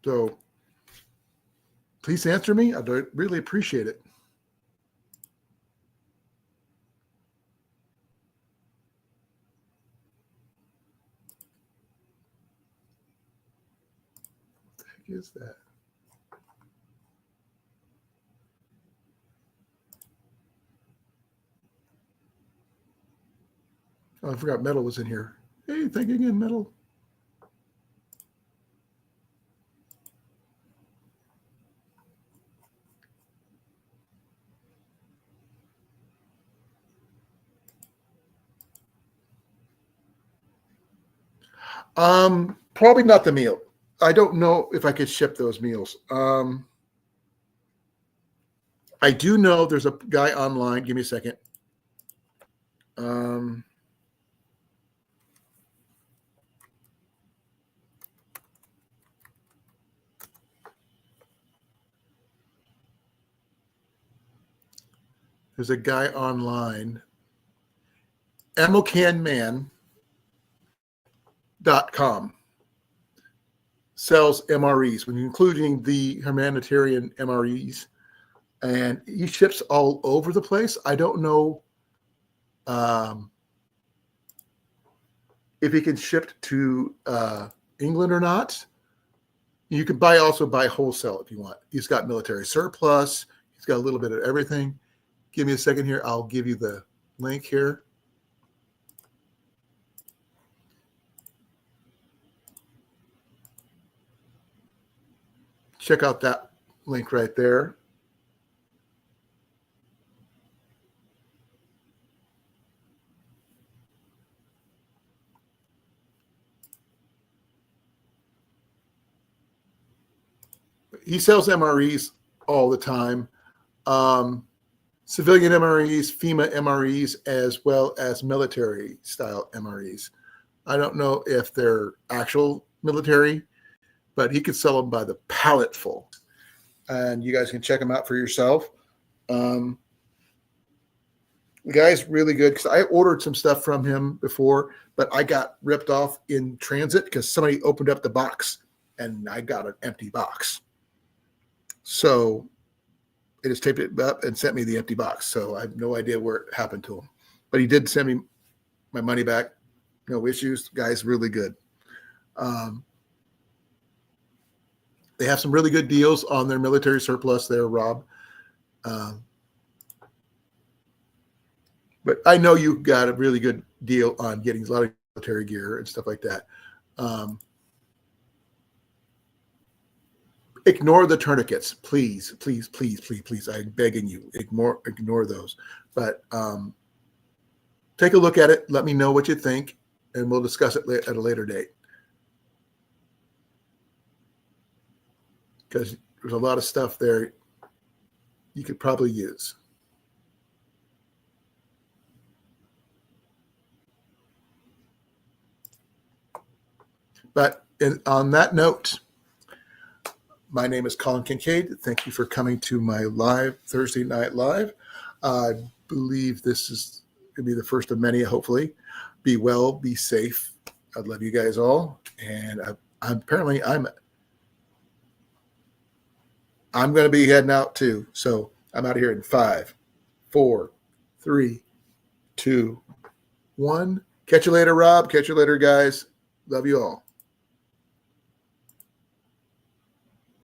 So please answer me. I'd really appreciate it. is that? Oh, I forgot Metal was in here. Hey, thank you again, Metal. Probably not the meal. I don't know if I could ship those meals. I do know there's a guy online. Give me a second. There's a guy online, ammocanman.com, sells MREs, including the humanitarian MREs, and he ships all over the place. I don't know if he can ship to England or not. You can also buy wholesale if you want. He's got military surplus. He's got a little bit of everything. Give me a second here. I'll give you the link here. Check out that link right there. He sells MREs all the time. Civilian MREs, FEMA MREs, as well as military style MREs. I don't know if they're actual military, but he could sell them by the pallet full. And you guys can check them out for yourself. The guy's really good because I ordered some stuff from him before, but I got ripped off in transit because somebody opened up the box and I got an empty box. So they just taped it up and sent me the empty box. So I have no idea where it happened to him. But he did send me my money back. No issues. The guy's really good. They have some really good deals on their military surplus there, Rob. But I know you got a really good deal on getting a lot of military gear and stuff like that. Ignore the tourniquets, please, please, please, please, please. I'm begging you, ignore those. But take a look at it. Let me know what you think, and we'll discuss it at a later date. Because there's a lot of stuff there you could probably use. But on that note, my name is Colin Kincaid. Thank you for coming to my live Thursday night live. I believe this is going to be the first of many, hopefully. Be well, be safe. I love you guys all. And I'm going to be heading out too. So I'm out of here in 5, 4, 3, 2, 1. Catch you later, Rob. Catch you later, guys. Love you all.